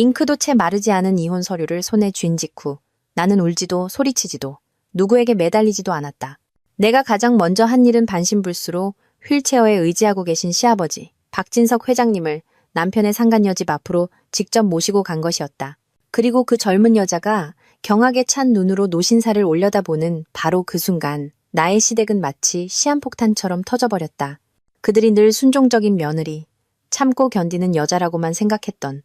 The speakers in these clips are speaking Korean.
잉크도 채 마르지 않은 이혼 서류를 손에 쥔 직후 나는 울지도 소리치지도 누구에게 매달리지도 않았다. 내가 가장 먼저 한 일은 반신불수로 휠체어에 의지하고 계신 시아버지 박진석 회장님을 남편의 상간녀 집 앞으로 직접 모시고 간 것이었다. 그리고 그 젊은 여자가 경악에 찬 눈으로 노신사를 올려다보는 바로 그 순간 나의 시댁은 마치 시한폭탄처럼 터져버렸다. 그들이 늘 순종적인 며느리, 참고 견디는 여자라고만 생각했던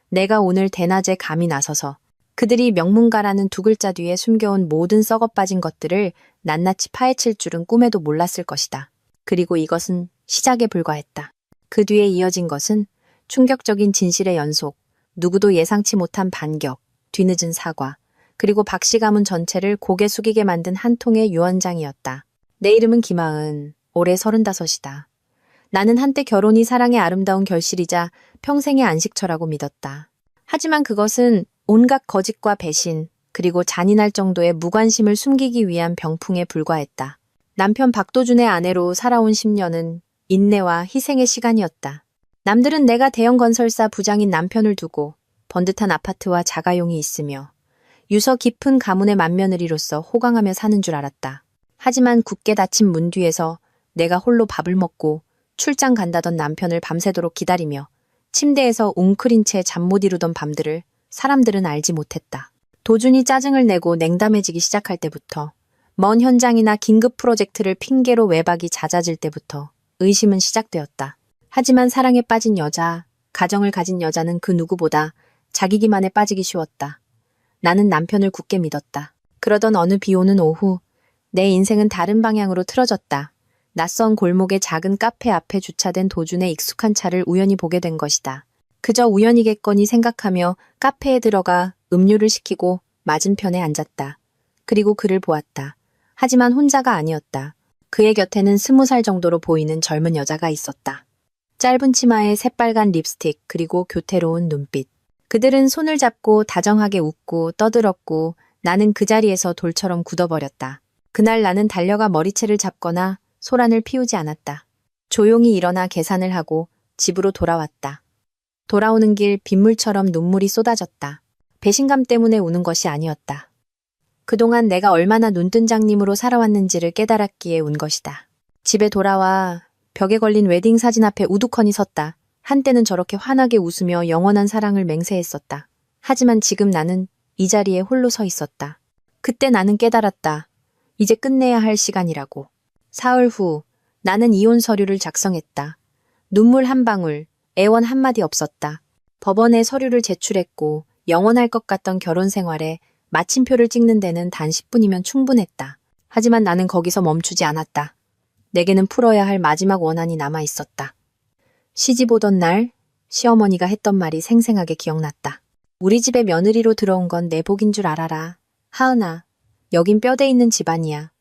내가 오늘 대낮에 감히 나서서 그들이 명문가라는 두 글자 뒤에 숨겨온 모든 썩어빠진 것들을 낱낱이 파헤칠 줄은 꿈에도 몰랐을 것이다. 그리고 이것은 시작에 불과했다. 그 뒤에 이어진 것은 충격적인 진실의 연속, 누구도 예상치 못한 반격, 뒤늦은 사과, 그리고 박씨 가문 전체를 고개 숙이게 만든 한 통의 유언장이었다. 내 이름은 김하은, 올해 35이다. 나는 한때 결혼이 사랑의 아름다운 결실이자 평생의 안식처라고 믿었다. 하지만 그것은 온갖 거짓과 배신, 그리고 잔인할 정도의 무관심을 숨기기 위한 병풍에 불과했다. 남편 박도준의 아내로 살아온 10년은 인내와 희생의 시간이었다. 남들은 내가 대형 건설사 부장인 남편을 두고 번듯한 아파트와 자가용이 있으며 유서 깊은 가문의 맏며느리로서 호강하며 사는 줄 알았다. 하지만 굳게 닫힌 문 뒤에서 내가 홀로 밥을 먹고 출장 간다던 남편을 밤새도록 기다리며 침대에서 웅크린 채 잠 못 이루던 밤들을 사람들은 알지 못했다. 도준이 짜증을 내고 냉담해지기 시작할 때부터, 먼 현장이나 긴급 프로젝트를 핑계로 외박이 잦아질 때부터 의심은 시작되었다. 하지만 사랑에 빠진 여자, 가정을 가진 여자는 그 누구보다 자기 기만에 빠지기 쉬웠다. 나는 남편을 굳게 믿었다. 그러던 어느 비 오는 오후, 내 인생은 다른 방향으로 틀어졌다. 낯선 골목의 작은 카페 앞에 주차된 도준의 익숙한 차를 우연히 보게 된 것이다. 그저 우연이겠거니 생각하며 카페에 들어가 음료를 시키고 맞은편에 앉았다. 그리고 그를 보았다. 하지만 혼자가 아니었다. 그의 곁에는 20살 정도로 보이는 젊은 여자가 있었다. 짧은 치마에 새빨간 립스틱 그리고 교태로운 눈빛. 그들은 손을 잡고 다정하게 웃고 떠들었고 나는 그 자리에서 돌처럼 굳어버렸다. 그날 나는 달려가 머리채를 잡거나 소란을 피우지 않았다. 조용히 일어나 계산을 하고 집으로 돌아왔다. 돌아오는 길 빗물처럼 눈물이 쏟아졌다. 배신감 때문에 우는 것이 아니었다. 그동안 내가 얼마나 눈뜬장님으로 살아왔는지를 깨달았기에 운 것이다. 집에 돌아와 벽에 걸린 웨딩 사진 앞에 우두커니 섰다. 한때는 저렇게 환하게 웃으며 영원한 사랑을 맹세했었다. 하지만 지금 나는 이 자리에 홀로 서 있었다. 그때 나는 깨달았다. 이제 끝내야 할 시간이라고. 사흘 후 나는 이혼 서류를 작성했다. 눈물 한 방울, 애원 한마디 없었다. 법원에 서류를 제출했고 영원할 것 같던 결혼 생활에 마침표를 찍는 데는 단 10분이면 충분했다. 하지만 나는 거기서 멈추지 않았다. 내게는 풀어야 할 마지막 원한이 남아 있었다. 시집 오던 날 시어머니가 했던 말이 생생하게 기억났다. 우리 집에 며느리로 들어온 건 내 복인 줄 알아라. 하은아, 여긴 뼈대 있는 집안이야.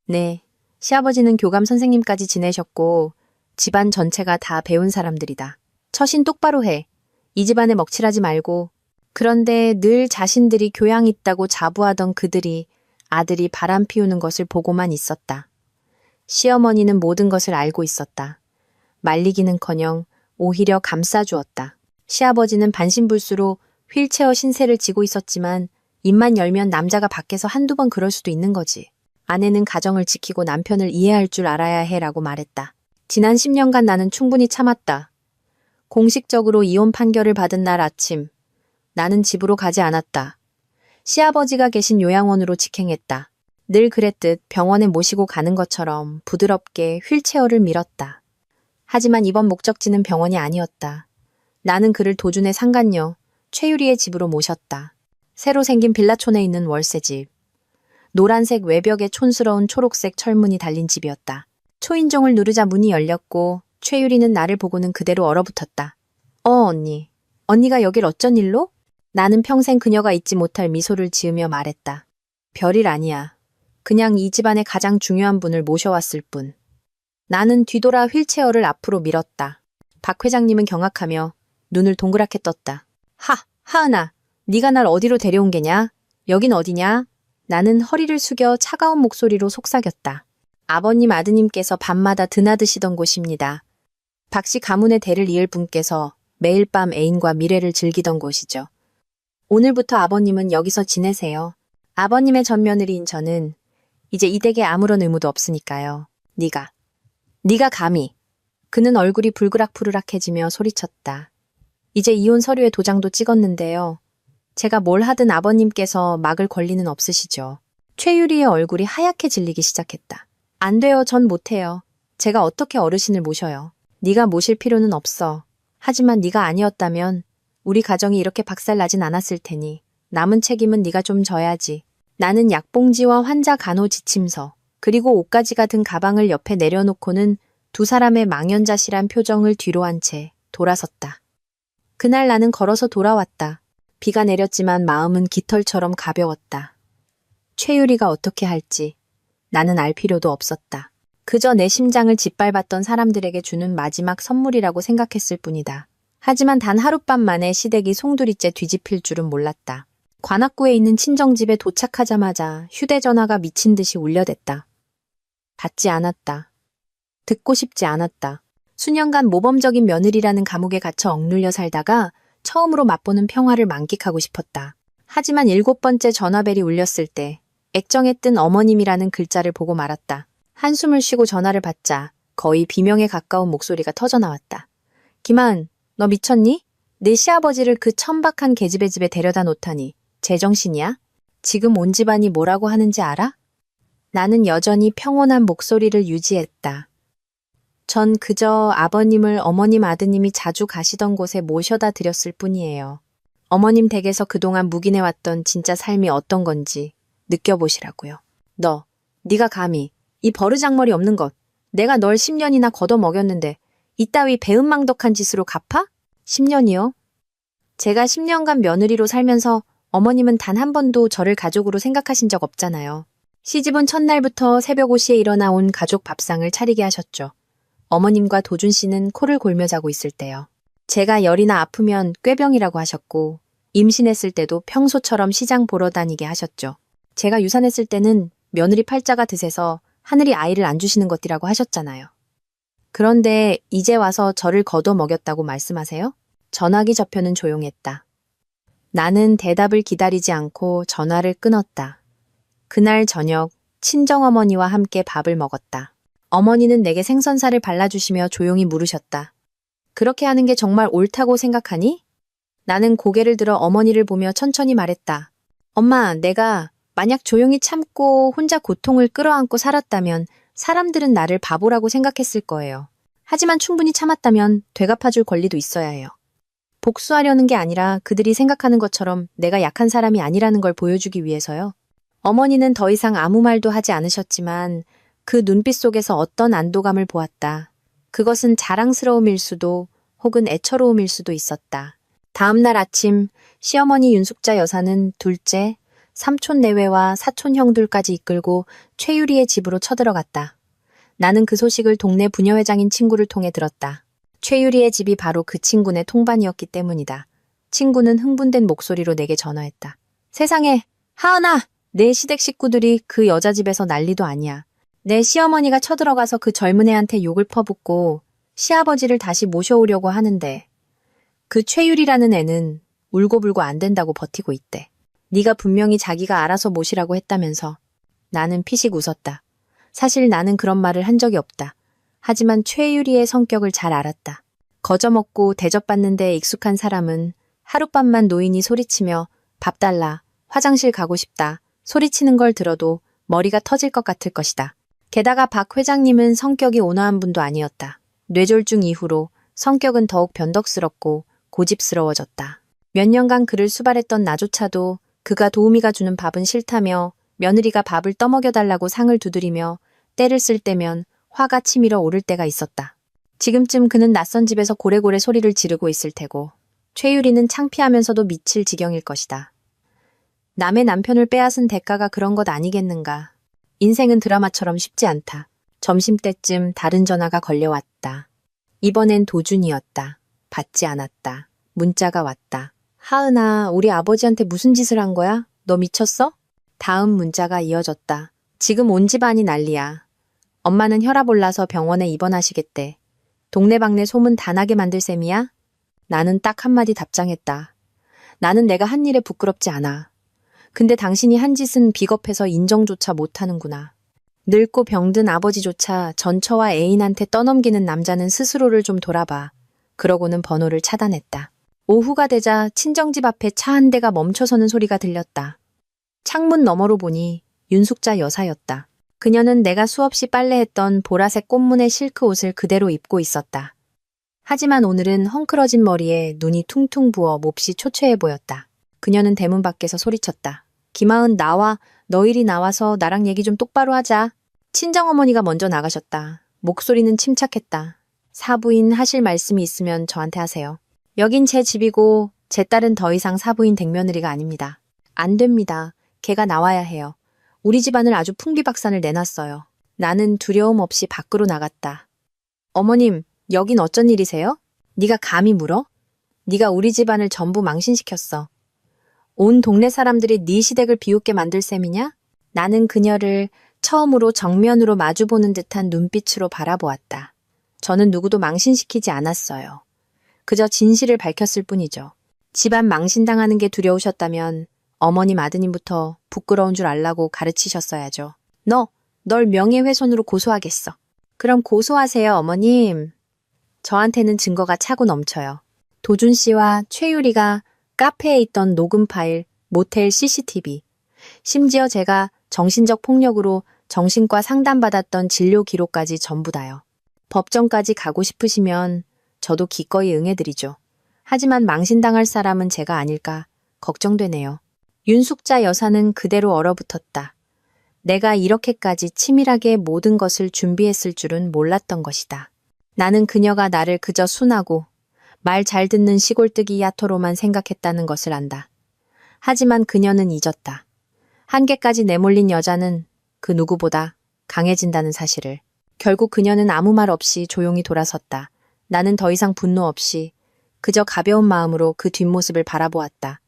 네, 시아버지는 교감 선생님까지 지내셨고 집안 전체가 다 배운 사람들이다. 처신 똑바로 해. 이 집안에 먹칠하지 말고. 그런데 늘 자신들이 교양 있다고 자부하던 그들이 아들이 바람 피우는 것을 보고만 있었다. 시어머니는 모든 것을 알고 있었다. 말리기는커녕 오히려 감싸주었다. 시아버지는 반신불수로 휠체어 신세를 지고 있었지만 입만 열면 남자가 밖에서 한두 번 그럴 수도 있는 거지. 아내는 가정을 지키고 남편을 이해할 줄 알아야 해라고 말했다. 지난 10년간 나는 충분히 참았다. 공식적으로 이혼 판결을 받은 날 아침, 나는 집으로 가지 않았다. 시아버지가 계신 요양원으로 직행했다. 늘 그랬듯 병원에 모시고 가는 것처럼 부드럽게 휠체어를 밀었다. 하지만 이번 목적지는 병원이 아니었다. 나는 그를 도준의 상간녀, 최유리의 집으로 모셨다. 새로 생긴 빌라촌에 있는 월세집. 노란색 외벽에 촌스러운 초록색 철문이 달린 집이었다. 초인종을 누르자 문이 열렸고 최유리는 나를 보고는 그대로 얼어붙었다. 언니. 언니가 여길 어쩐 일로? 나는 평생 그녀가 잊지 못할 미소를 지으며 말했다. 별일 아니야. 그냥 이 집안의 가장 중요한 분을 모셔왔을 뿐. 나는 뒤돌아 휠체어를 앞으로 밀었다. 박 회장님은 경악하며 눈을 동그랗게 떴다. 하은아, 네가 날 어디로 데려온 게냐? 여긴 어디냐? 나는 허리를 숙여 차가운 목소리로 속삭였다. 아버님 아드님께서 밤마다 드나드시던 곳입니다. 박씨 가문의 대를 이을 분께서 매일 밤 애인과 미래를 즐기던 곳이죠. 오늘부터 아버님은 여기서 지내세요. 아버님의 전며느리인 저는 이제 이 댁에 아무런 의무도 없으니까요. 네가 감히. 그는 얼굴이 불그락푸르락해지며 소리쳤다. 이제 이혼 서류에 도장도 찍었는데요. 제가 뭘 하든 아버님께서 막을 권리는 없으시죠. 최유리의 얼굴이 하얗게 질리기 시작했다. 안 돼요. 전 못해요. 제가 어떻게 어르신을 모셔요. 네가 모실 필요는 없어. 하지만 네가 아니었다면 우리 가정이 이렇게 박살나진 않았을 테니 남은 책임은 네가 좀 져야지. 나는 약봉지와 환자 간호 지침서 그리고 옷가지가 든 가방을 옆에 내려놓고는 두 사람의 망연자실한 표정을 뒤로 한 채 돌아섰다. 그날 나는 걸어서 돌아왔다. 비가 내렸지만 마음은 깃털처럼 가벼웠다. 최유리가 어떻게 할지 나는 알 필요도 없었다. 그저 내 심장을 짓밟았던 사람들에게 주는 마지막 선물이라고 생각했을 뿐이다. 하지만 단 하룻밤 만에 시댁이 송두리째 뒤집힐 줄은 몰랐다. 관악구에 있는 친정집에 도착하자마자 휴대전화가 미친 듯이 울려댔다. 받지 않았다. 듣고 싶지 않았다. 수년간 모범적인 며느리라는 감옥에 갇혀 억눌려 살다가 처음으로 맛보는 평화를 만끽하고 싶었다. 하지만 7번째 전화벨이 울렸을 때 액정에 뜬 어머님이라는 글자를 보고 말았다. 한숨을 쉬고 전화를 받자 거의 비명에 가까운 목소리가 터져나왔다. 김한, 너 미쳤니? 내 시아버지를 그 천박한 계집애 집에 데려다 놓다니 제정신이야? 지금 온 집안이 뭐라고 하는지 알아? 나는 여전히 평온한 목소리를 유지했다. 전 그저 아버님을 어머님 아드님이 자주 가시던 곳에 모셔다 드렸을 뿐이에요. 어머님 댁에서 그동안 묵인해왔던 진짜 삶이 어떤 건지 느껴보시라고요. 네가 감히 이 버르장머리 없는 것. 내가 널 10년이나 걷어먹였는데 이따위 배은망덕한 짓으로 갚아? 10년이요? 제가 10년간 며느리로 살면서 어머님은 단 한 번도 저를 가족으로 생각하신 적 없잖아요. 시집은 첫날부터 새벽 5시에 일어나 온 가족 밥상을 차리게 하셨죠. 어머님과 도준 씨는 코를 골며 자고 있을 때요. 제가 열이나 아프면 꾀병이라고 하셨고 임신했을 때도 평소처럼 시장 보러 다니게 하셨죠. 제가 유산했을 때는 며느리 팔자가 드세서 하늘이 아이를 안 주시는 것이라고 하셨잖아요. 그런데 이제 와서 저를 걷어먹였다고 말씀하세요? 전화기 저편은 조용했다. 나는 대답을 기다리지 않고 전화를 끊었다. 그날 저녁 친정어머니와 함께 밥을 먹었다. 어머니는 내게 생선살을 발라주시며 조용히 물으셨다. 그렇게 하는 게 정말 옳다고 생각하니? 나는 고개를 들어 어머니를 보며 천천히 말했다. 엄마, 내가 만약 조용히 참고 혼자 고통을 끌어안고 살았다면 사람들은 나를 바보라고 생각했을 거예요. 하지만 충분히 참았다면 되갚아줄 권리도 있어야 해요. 복수하려는 게 아니라 그들이 생각하는 것처럼 내가 약한 사람이 아니라는 걸 보여주기 위해서요. 어머니는 더 이상 아무 말도 하지 않으셨지만 그 눈빛 속에서 어떤 안도감을 보았다. 그것은 자랑스러움일 수도 혹은 애처로움일 수도 있었다. 다음 날 아침 시어머니 윤숙자 여사는 둘째, 삼촌 내외와 사촌 형들까지 이끌고 최유리의 집으로 쳐들어갔다. 나는 그 소식을 동네 부녀회장인 친구를 통해 들었다. 최유리의 집이 바로 그 친구네 통반이었기 때문이다. 친구는 흥분된 목소리로 내게 전화했다. 세상에, 하은아! 내 시댁 식구들이 그 여자 집에서 난리도 아니야. 내 시어머니가 쳐들어가서 그 젊은 애한테 욕을 퍼붓고 시아버지를 다시 모셔오려고 하는데 그 최유리라는 애는 울고불고 안 된다고 버티고 있대. 네가 분명히 자기가 알아서 모시라고 했다면서. 나는 피식 웃었다. 사실 나는 그런 말을 한 적이 없다. 하지만 최유리의 성격을 잘 알았다. 거저먹고 대접받는 데 익숙한 사람은 하룻밤만 노인이 소리치며 밥 달라, 화장실 가고 싶다, 소리치는 걸 들어도 머리가 터질 것 같을 것이다. 게다가 박 회장님은 성격이 온화한 분도 아니었다. 뇌졸중 이후로 성격은 더욱 변덕스럽고 고집스러워졌다. 몇 년간 그를 수발했던 나조차도 그가 도우미가 주는 밥은 싫다며 며느리가 밥을 떠먹여달라고 상을 두드리며 때를 쓸 때면 화가 치밀어 오를 때가 있었다. 지금쯤 그는 낯선 집에서 고래고래 소리를 지르고 있을 테고 최유리는 창피하면서도 미칠 지경일 것이다. 남의 남편을 빼앗은 대가가 그런 것 아니겠는가. 인생은 드라마처럼 쉽지 않다. 점심때쯤 다른 전화가 걸려왔다. 이번엔 도준이었다. 받지 않았다. 문자가 왔다. 하은아, 우리 아버지한테 무슨 짓을 한 거야? 너 미쳤어? 다음 문자가 이어졌다. 지금 온 집안이 난리야. 엄마는 혈압 올라서 병원에 입원하시겠대. 동네방네 소문 다 나게 만들 셈이야? 나는 딱 한마디 답장했다. 나는 내가 한 일에 부끄럽지 않아. 근데 당신이 한 짓은 비겁해서 인정조차 못하는구나. 늙고 병든 아버지조차 전처와 애인한테 떠넘기는 남자는 스스로를 좀 돌아봐. 그러고는 번호를 차단했다. 오후가 되자 친정집 앞에 차 한 대가 멈춰서는 소리가 들렸다. 창문 너머로 보니 윤숙자 여사였다. 그녀는 내가 수없이 빨래했던 보라색 꽃무늬 실크 옷을 그대로 입고 있었다. 하지만 오늘은 헝클어진 머리에 눈이 퉁퉁 부어 몹시 초췌해 보였다. 그녀는 대문 밖에서 소리쳤다. 김하은 나와. 너 이리 나와서 나랑 얘기 좀 똑바로 하자. 친정어머니가 먼저 나가셨다. 목소리는 침착했다. 사부인 하실 말씀이 있으면 저한테 하세요. 여긴 제 집이고 제 딸은 더 이상 사부인 댁며느리가 아닙니다. 안 됩니다. 걔가 나와야 해요. 우리 집안을 아주 풍비박산을 내놨어요. 나는 두려움 없이 밖으로 나갔다. 어머님, 여긴 어쩐 일이세요? 네가 감히 물어? 네가 우리 집안을 전부 망신시켰어. 온 동네 사람들이 네 시댁을 비웃게 만들 셈이냐? 나는 그녀를 처음으로 정면으로 마주보는 듯한 눈빛으로 바라보았다. 저는 누구도 망신시키지 않았어요. 그저 진실을 밝혔을 뿐이죠. 집안 망신당하는 게 두려우셨다면 어머님 아드님부터 부끄러운 줄 알라고 가르치셨어야죠. 널 명예훼손으로 고소하겠어. 그럼 고소하세요, 어머님. 저한테는 증거가 차고 넘쳐요. 도준 씨와 최유리가 카페에 있던 녹음 파일, 모텔 CCTV, 심지어 제가 정신적 폭력으로 정신과 상담받았던 진료 기록까지 전부 다요. 법정까지 가고 싶으시면 저도 기꺼이 응해드리죠. 하지만 망신당할 사람은 제가 아닐까 걱정되네요. 윤숙자 여사는 그대로 얼어붙었다. 내가 이렇게까지 치밀하게 모든 것을 준비했을 줄은 몰랐던 것이다. 나는 그녀가 나를 그저 순하고 말 잘 듣는 시골뜨기 야토로만 생각했다는 것을 안다. 하지만 그녀는 잊었다. 한계까지 내몰린 여자는 그 누구보다 강해진다는 사실을. 결국 그녀는 아무 말 없이 조용히 돌아섰다. 나는 더 이상 분노 없이 그저 가벼운 마음으로 그 뒷모습을 바라보았다.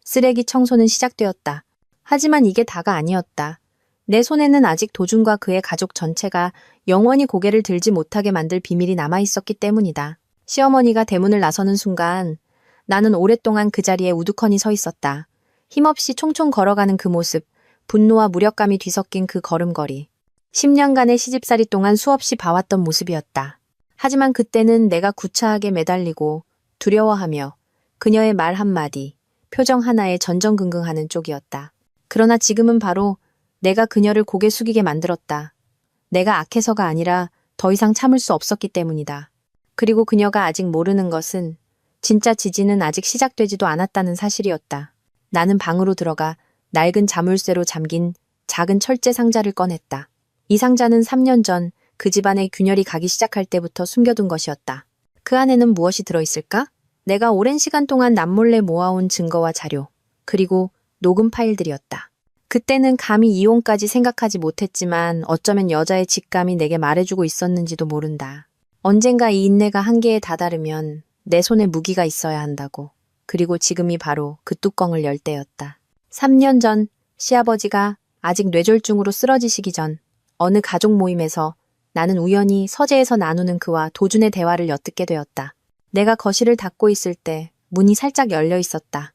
쓰레기 청소는 시작되었다. 하지만 이게 다가 아니었다. 내 손에는 아직 도준과 그의 가족 전체가 영원히 고개를 들지 못하게 만들 비밀이 남아있었기 때문이다. 시어머니가 대문을 나서는 순간 나는 오랫동안 그 자리에 우두커니 서 있었다. 힘없이 총총 걸어가는 그 모습, 분노와 무력감이 뒤섞인 그 걸음걸이. 10년간의 시집살이 동안 수없이 봐왔던 모습이었다. 하지만 그때는 내가 구차하게 매달리고 두려워하며 그녀의 말 한마디, 표정 하나에 전전긍긍하는 쪽이었다. 그러나 지금은 바로 내가 그녀를 고개 숙이게 만들었다. 내가 악해서가 아니라 더 이상 참을 수 없었기 때문이다. 그리고 그녀가 아직 모르는 것은 진짜 지진은 아직 시작되지도 않았다는 사실이었다. 나는 방으로 들어가 낡은 자물쇠로 잠긴 작은 철제 상자를 꺼냈다. 이 상자는 3년 전 그 집안에 균열이 가기 시작할 때부터 숨겨둔 것이었다. 그 안에는 무엇이 들어있을까? 내가 오랜 시간 동안 남몰래 모아온 증거와 자료, 그리고 녹음 파일들이었다. 그때는 감히 이혼까지 생각하지 못했지만 어쩌면 여자의 직감이 내게 말해주고 있었는지도 모른다. 언젠가 이 인내가 한계에 다다르면 내 손에 무기가 있어야 한다고. 그리고 지금이 바로 그 뚜껑을 열 때였다. 3년 전 시아버지가 아직 뇌졸중으로 쓰러지시기 전 어느 가족 모임에서 나는 우연히 서재에서 나누는 그와 도준의 대화를 엿듣게 되었다. 내가 거실을 닫고 있을 때 문이 살짝 열려 있었다.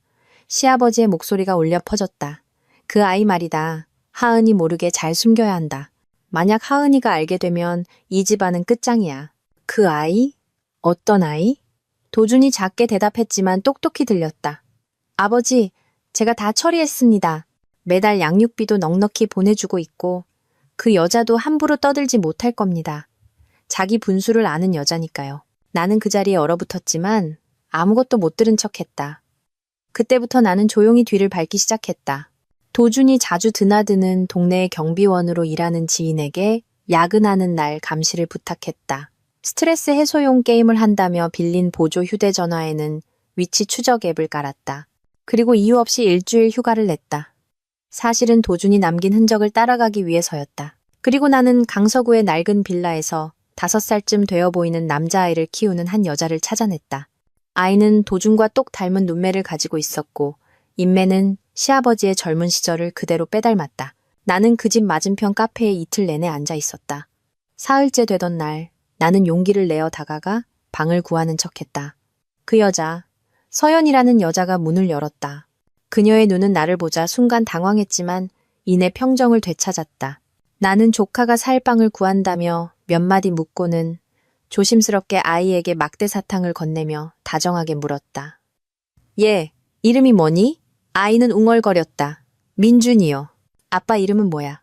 시아버지의 목소리가 울려 퍼졌다. 그 아이 말이다. 하은이 모르게 잘 숨겨야 한다. 만약 하은이가 알게 되면 이 집안은 끝장이야. 그 아이? 어떤 아이? 도준이 작게 대답했지만 똑똑히 들렸다. 아버지, 제가 다 처리했습니다. 매달 양육비도 넉넉히 보내주고 있고 그 여자도 함부로 떠들지 못할 겁니다. 자기 분수를 아는 여자니까요. 나는 그 자리에 얼어붙었지만 아무것도 못 들은 척했다. 그때부터 나는 조용히 뒤를 밟기 시작했다. 도준이 자주 드나드는 동네의 경비원으로 일하는 지인에게 야근하는 날 감시를 부탁했다. 스트레스 해소용 게임을 한다며 빌린 보조 휴대전화에는 위치 추적 앱을 깔았다. 그리고 이유 없이 일주일 휴가를 냈다. 사실은 도준이 남긴 흔적을 따라가기 위해서였다. 그리고 나는 강서구의 낡은 빌라에서 5살쯤 되어 보이는 남자아이를 키우는 한 여자를 찾아냈다. 아이는 도준과 똑 닮은 눈매를 가지고 있었고 인매는 시아버지의 젊은 시절을 그대로 빼닮았다. 나는 그 집 맞은편 카페에 이틀 내내 앉아 있었다. 사흘째 되던 날 나는 용기를 내어 다가가 방을 구하는 척했다. 그 여자, 서연이라는 여자가 문을 열었다. 그녀의 눈은 나를 보자 순간 당황했지만 이내 평정을 되찾았다. 나는 조카가 살 빵을 구한다며 몇 마디 묻고는 조심스럽게 아이에게 막대 사탕을 건네며 다정하게 물었다. 얘, 이름이 뭐니? 아이는 웅얼거렸다. 민준이요. 아빠 이름은 뭐야?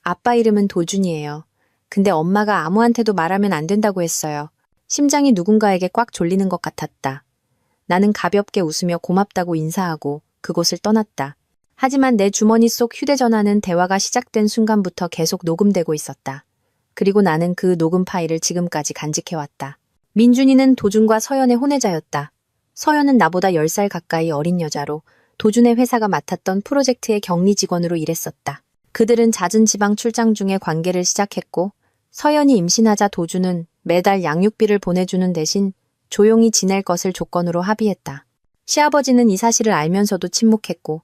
아빠 이름은 도준이에요. 근데 엄마가 아무한테도 말하면 안 된다고 했어요. 심장이 누군가에게 꽉 졸리는 것 같았다. 나는 가볍게 웃으며 고맙다고 인사하고 그곳을 떠났다. 하지만 내 주머니 속 휴대전화는 대화가 시작된 순간부터 계속 녹음되고 있었다. 그리고 나는 그 녹음 파일을 지금까지 간직해왔다. 민준이는 도준과 서연의 혼외자였다. 서연은 나보다 10살 가까이 어린 여자로 도준의 회사가 맡았던 프로젝트의 격리 직원으로 일했었다. 그들은 잦은 지방 출장 중에 관계를 시작했고 서연이 임신하자 도준은 매달 양육비를 보내주는 대신 조용히 지낼 것을 조건으로 합의했다. 시아버지는 이 사실을 알면서도 침묵했고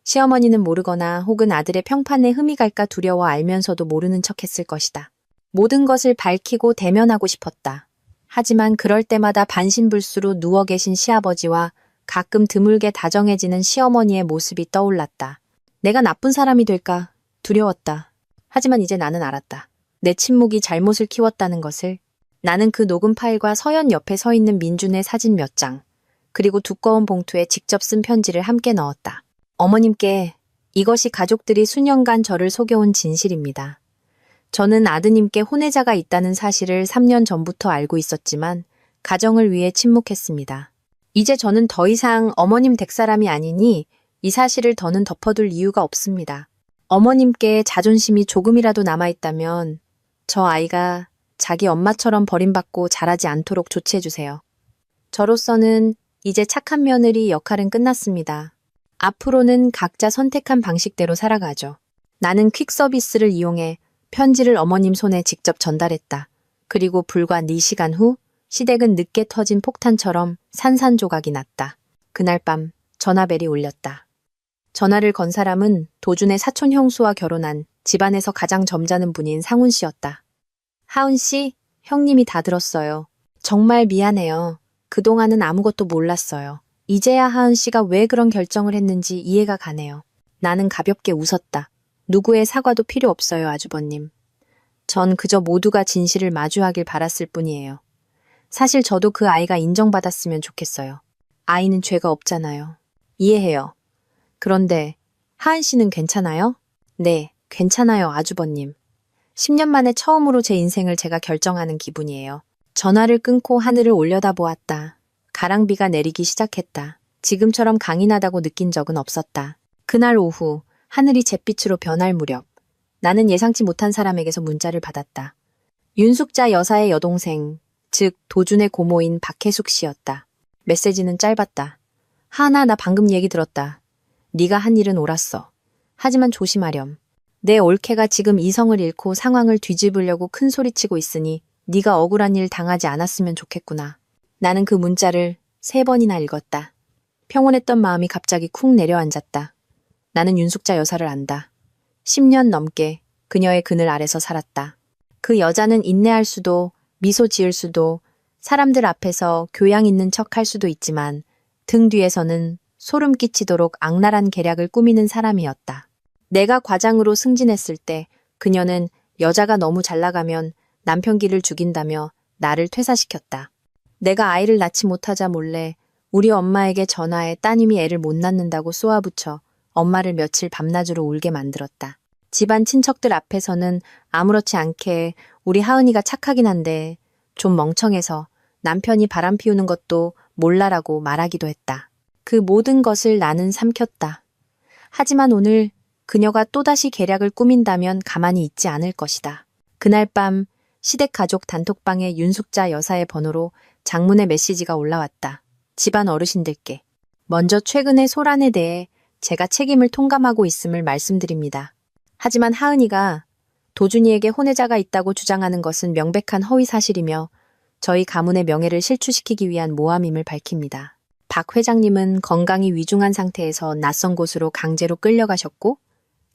시어머니는 모르거나 혹은 아들의 평판에 흠이 갈까 두려워 알면서도 모르는 척했을 것이다. 모든 것을 밝히고 대면하고 싶었다. 하지만 그럴 때마다 반신불수로 누워 계신 시아버지와 가끔 드물게 다정해지는 시어머니의 모습이 떠올랐다. 내가 나쁜 사람이 될까 두려웠다. 하지만 이제 나는 알았다. 내 침묵이 잘못을 키웠다는 것을. 나는 그 녹음 파일과 서연 옆에 서 있는 민준의 사진 몇 장, 그리고 두꺼운 봉투에 직접 쓴 편지를 함께 넣었다. 어머님께 이것이 가족들이 수년간 저를 속여온 진실입니다. 저는 아드님께 혼외자가 있다는 사실을 3년 전부터 알고 있었지만 가정을 위해 침묵했습니다. 이제 저는 더 이상 어머님 댁 사람이 아니니 이 사실을 더는 덮어둘 이유가 없습니다. 어머님께 자존심이 조금이라도 남아있다면 저 아이가 자기 엄마처럼 버림받고 자라지 않도록 조치해주세요. 저로서는 이제 착한 며느리 역할은 끝났습니다. 앞으로는 각자 선택한 방식대로 살아가죠. 나는 퀵 서비스를 이용해 편지를 어머님 손에 직접 전달했다. 그리고 불과 4시간 후 시댁은 늦게 터진 폭탄처럼 산산조각이 났다. 그날 밤 전화벨이 울렸다. 전화를 건 사람은 도준의 사촌 형수와 결혼한 집안에서 가장 점잖은 분인 상훈 씨였다. 하은 씨, 형님이 다 들었어요. 정말 미안해요. 그동안은 아무것도 몰랐어요. 이제야 하은 씨가 왜 그런 결정을 했는지 이해가 가네요. 나는 가볍게 웃었다. 누구의 사과도 필요 없어요, 아주버님. 전 그저 모두가 진실을 마주하길 바랐을 뿐이에요. 사실 저도 그 아이가 인정받았으면 좋겠어요. 아이는 죄가 없잖아요. 이해해요. 그런데 하은 씨는 괜찮아요? 네, 괜찮아요, 아주버님. 10년 만에 처음으로 제 인생을 제가 결정하는 기분이에요. 전화를 끊고 하늘을 올려다보았다. 가랑비가 내리기 시작했다. 지금처럼 강인하다고 느낀 적은 없었다. 그날 오후 하늘이 잿빛으로 변할 무렵 나는 예상치 못한 사람에게서 문자를 받았다. 윤숙자 여사의 여동생, 즉 도준의 고모인 박혜숙 씨였다. 메시지는 짧았다. 하나, 나 방금 얘기 들었다. 네가 한 일은 옳았어. 하지만 조심하렴. 내 올케가 지금 이성을 잃고 상황을 뒤집으려고 큰 소리치고 있으니 네가 억울한 일 당하지 않았으면 좋겠구나. 나는 그 문자를 3번이나 읽었다. 평온했던 마음이 갑자기 쿵 내려앉았다. 나는 윤숙자 여사를 안다. 10년 넘게 그녀의 그늘 아래서 살았다. 그 여자는 인내할 수도 미소 지을 수도 사람들 앞에서 교양 있는 척 할 수도 있지만 등 뒤에서는 소름 끼치도록 악랄한 계략을 꾸미는 사람이었다. 내가 과장으로 승진했을 때 그녀는 여자가 너무 잘 나가면 남편 길을 죽인다며 나를 퇴사시켰다. 내가 아이를 낳지 못하자 몰래 우리 엄마에게 전화해 따님이 애를 못 낳는다고 쏘아붙여 엄마를 며칠 밤낮으로 울게 만들었다. 집안 친척들 앞에서는 아무렇지 않게 우리 하은이가 착하긴 한데 좀 멍청해서 남편이 바람 피우는 것도 몰라라고 말하기도 했다. 그 모든 것을 나는 삼켰다. 하지만 오늘 그녀가 또다시 계략을 꾸민다면 가만히 있지 않을 것이다. 그날 밤 시댁 가족 단톡방에 윤숙자 여사의 번호로 장문의 메시지가 올라왔다. 집안 어르신들께 먼저 최근의 소란에 대해 제가 책임을 통감하고 있음을 말씀드립니다. 하지만 하은이가 도준이에게 혼외자가 있다고 주장하는 것은 명백한 허위 사실이며 저희 가문의 명예를 실추시키기 위한 모함임을 밝힙니다. 박 회장님은 건강이 위중한 상태에서 낯선 곳으로 강제로 끌려가셨고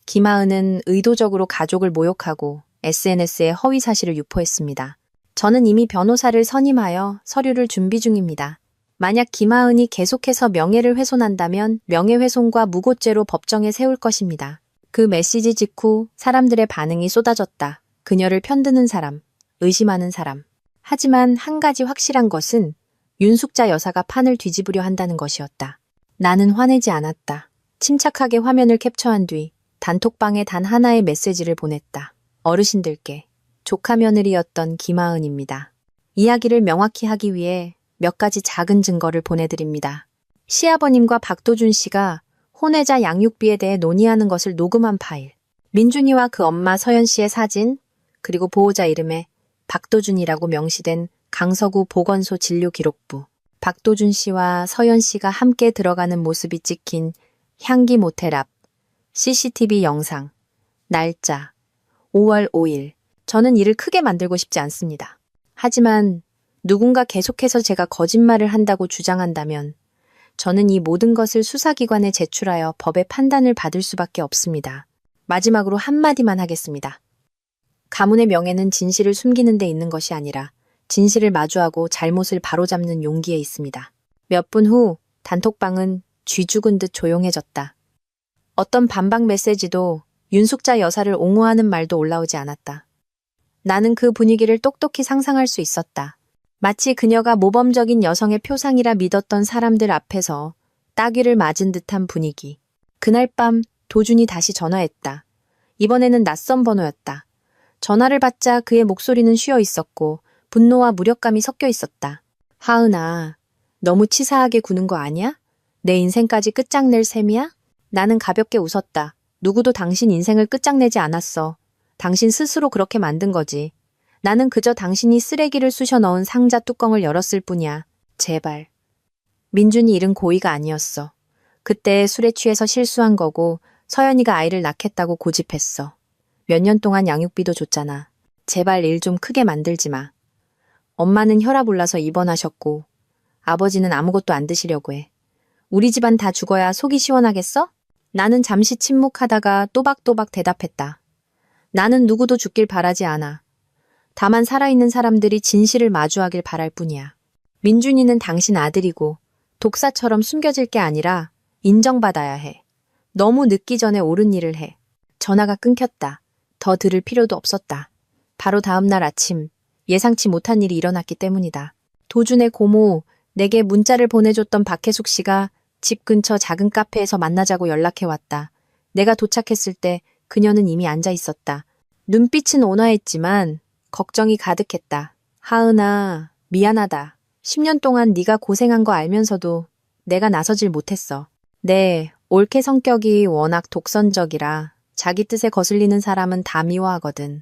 김하은은 의도적으로 가족을 모욕하고 SNS에 허위 사실을 유포했습니다. 저는 이미 변호사를 선임하여 서류를 준비 중입니다. 만약 김하은이 계속해서 명예를 훼손한다면 명예훼손과 무고죄로 법정에 세울 것입니다. 그 메시지 직후 사람들의 반응이 쏟아졌다. 그녀를 편드는 사람, 의심하는 사람. 하지만 한 가지 확실한 것은 윤숙자 여사가 판을 뒤집으려 한다는 것이었다. 나는 화내지 않았다. 침착하게 화면을 캡처한 뒤 단톡방에 단 하나의 메시지를 보냈다. 어르신들께 조카 며느리였던 김하은입니다. 이야기를 명확히 하기 위해 몇 가지 작은 증거를 보내드립니다. 시아버님과 박도준 씨가 혼외자 양육비에 대해 논의하는 것을 녹음한 파일. 민준이와 그 엄마 서연 씨의 사진, 그리고 보호자 이름에 박도준이라고 명시된 강서구 보건소 진료기록부. 박도준 씨와 서연 씨가 함께 들어가는 모습이 찍힌 향기 모텔 앞 CCTV 영상. 날짜 5월 5일. 저는 일을 크게 만들고 싶지 않습니다. 하지만 누군가 계속해서 제가 거짓말을 한다고 주장한다면 저는 이 모든 것을 수사기관에 제출하여 법의 판단을 받을 수밖에 없습니다. 마지막으로 한마디만 하겠습니다. 가문의 명예는 진실을 숨기는 데 있는 것이 아니라 진실을 마주하고 잘못을 바로잡는 용기에 있습니다. 몇 분 후 단톡방은 쥐 죽은 듯 조용해졌다. 어떤 반박 메시지도 윤숙자 여사를 옹호하는 말도 올라오지 않았다. 나는 그 분위기를 똑똑히 상상할 수 있었다. 마치 그녀가 모범적인 여성의 표상이라 믿었던 사람들 앞에서 따귀를 맞은 듯한 분위기. 그날 밤 도준이 다시 전화했다. 이번에는 낯선 번호였다. 전화를 받자 그의 목소리는 쉬어 있었고 분노와 무력감이 섞여 있었다. 하은아, 너무 치사하게 구는 거 아니야? 내 인생까지 끝장낼 셈이야? 나는 가볍게 웃었다. 누구도 당신 인생을 끝장내지 않았어. 당신 스스로 그렇게 만든 거지. 나는 그저 당신이 쓰레기를 쑤셔 넣은 상자 뚜껑을 열었을 뿐이야. 제발. 민준이 일은 고의가 아니었어. 그때 술에 취해서 실수한 거고 서연이가 아이를 낳겠다고 고집했어. 몇 년 동안 양육비도 줬잖아. 제발 일 좀 크게 만들지 마. 엄마는 혈압 올라서 입원하셨고 아버지는 아무것도 안 드시려고 해. 우리 집안 다 죽어야 속이 시원하겠어? 나는 잠시 침묵하다가 또박또박 대답했다. 나는 누구도 죽길 바라지 않아. 다만 살아있는 사람들이 진실을 마주하길 바랄 뿐이야. 민준이는 당신 아들이고 독사처럼 숨겨질 게 아니라 인정받아야 해. 너무 늦기 전에 옳은 일을 해. 전화가 끊겼다. 더 들을 필요도 없었다. 바로 다음 날 아침 예상치 못한 일이 일어났기 때문이다. 도준의 고모, 내게 문자를 보내줬던 박혜숙 씨가 집 근처 작은 카페에서 만나자고 연락해왔다. 내가 도착했을 때 그녀는 이미 앉아 있었다. 눈빛은 온화했지만 걱정이 가득했다. 하은아, 미안하다. 10년 동안 네가 고생한 거 알면서도 내가 나서질 못했어. 네, 올케 성격이 워낙 독선적이라 자기 뜻에 거슬리는 사람은 다 미워하거든.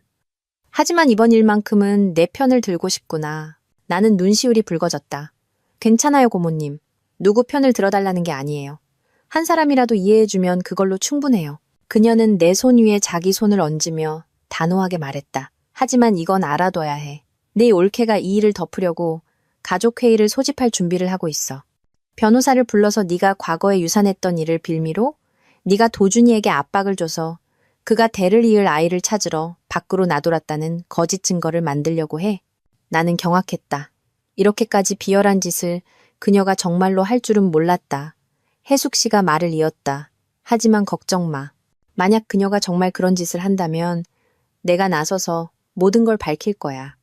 하지만 이번 일만큼은 내 편을 들고 싶구나. 나는 눈시울이 붉어졌다. 괜찮아요, 고모님. 누구 편을 들어달라는 게 아니에요. 한 사람이라도 이해해주면 그걸로 충분해요. 그녀는 내 손 위에 자기 손을 얹으며 단호하게 말했다. 하지만 이건 알아둬야 해. 네 올케가 이 일을 덮으려고 가족회의를 소집할 준비를 하고 있어. 변호사를 불러서 네가 과거에 유산했던 일을 빌미로 네가 도준이에게 압박을 줘서 그가 대를 이을 아이를 찾으러 밖으로 나돌았다는 거짓 증거를 만들려고 해. 나는 경악했다. 이렇게까지 비열한 짓을 그녀가 정말로 할 줄은 몰랐다. 혜숙 씨가 말을 이었다. 하지만 걱정 마. 만약 그녀가 정말 그런 짓을 한다면 내가 나서서 모든 걸 밝힐 거야.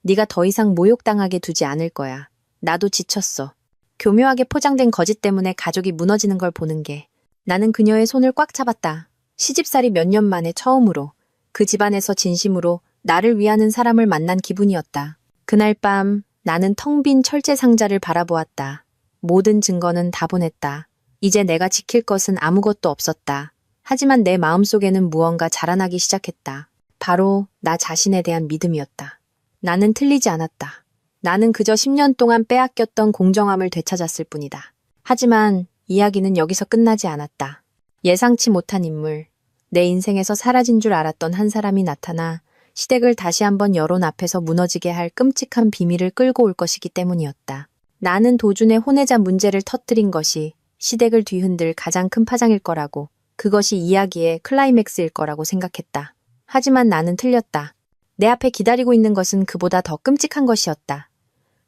네가 더 이상 모욕당하게 두지 않을 거야. 나도 지쳤어. 교묘하게 포장된 거짓 때문에 가족이 무너지는 걸 보는 게. 나는 그녀의 손을 꽉 잡았다. 시집살이 몇 년 만에 처음으로 그 집안에서 진심으로 나를 위하는 사람을 만난 기분이었다. 그날 밤 나는 텅 빈 철제 상자를 바라보았다. 모든 증거는 다 보냈다. 이제 내가 지킬 것은 아무것도 없었다. 하지만 내 마음속에는 무언가 자라나기 시작했다. 바로 나 자신에 대한 믿음이었다. 나는 틀리지 않았다. 나는 그저 10년 동안 빼앗겼던 공정함을 되찾았을 뿐이다. 하지만 이야기는 여기서 끝나지 않았다. 예상치 못한 인물, 내 인생에서 사라진 줄 알았던 한 사람이 나타나 시댁을 다시 한번 여론 앞에서 무너지게 할 끔찍한 비밀을 끌고 올 것이기 때문이었다. 나는 도준의 혼외자 문제를 터뜨린 것이 시댁을 뒤흔들 가장 큰 파장일 거라고, 그것이 이야기의 클라이맥스일 거라고 생각했다. 하지만 나는 틀렸다. 내 앞에 기다리고 있는 것은 그보다 더 끔찍한 것이었다.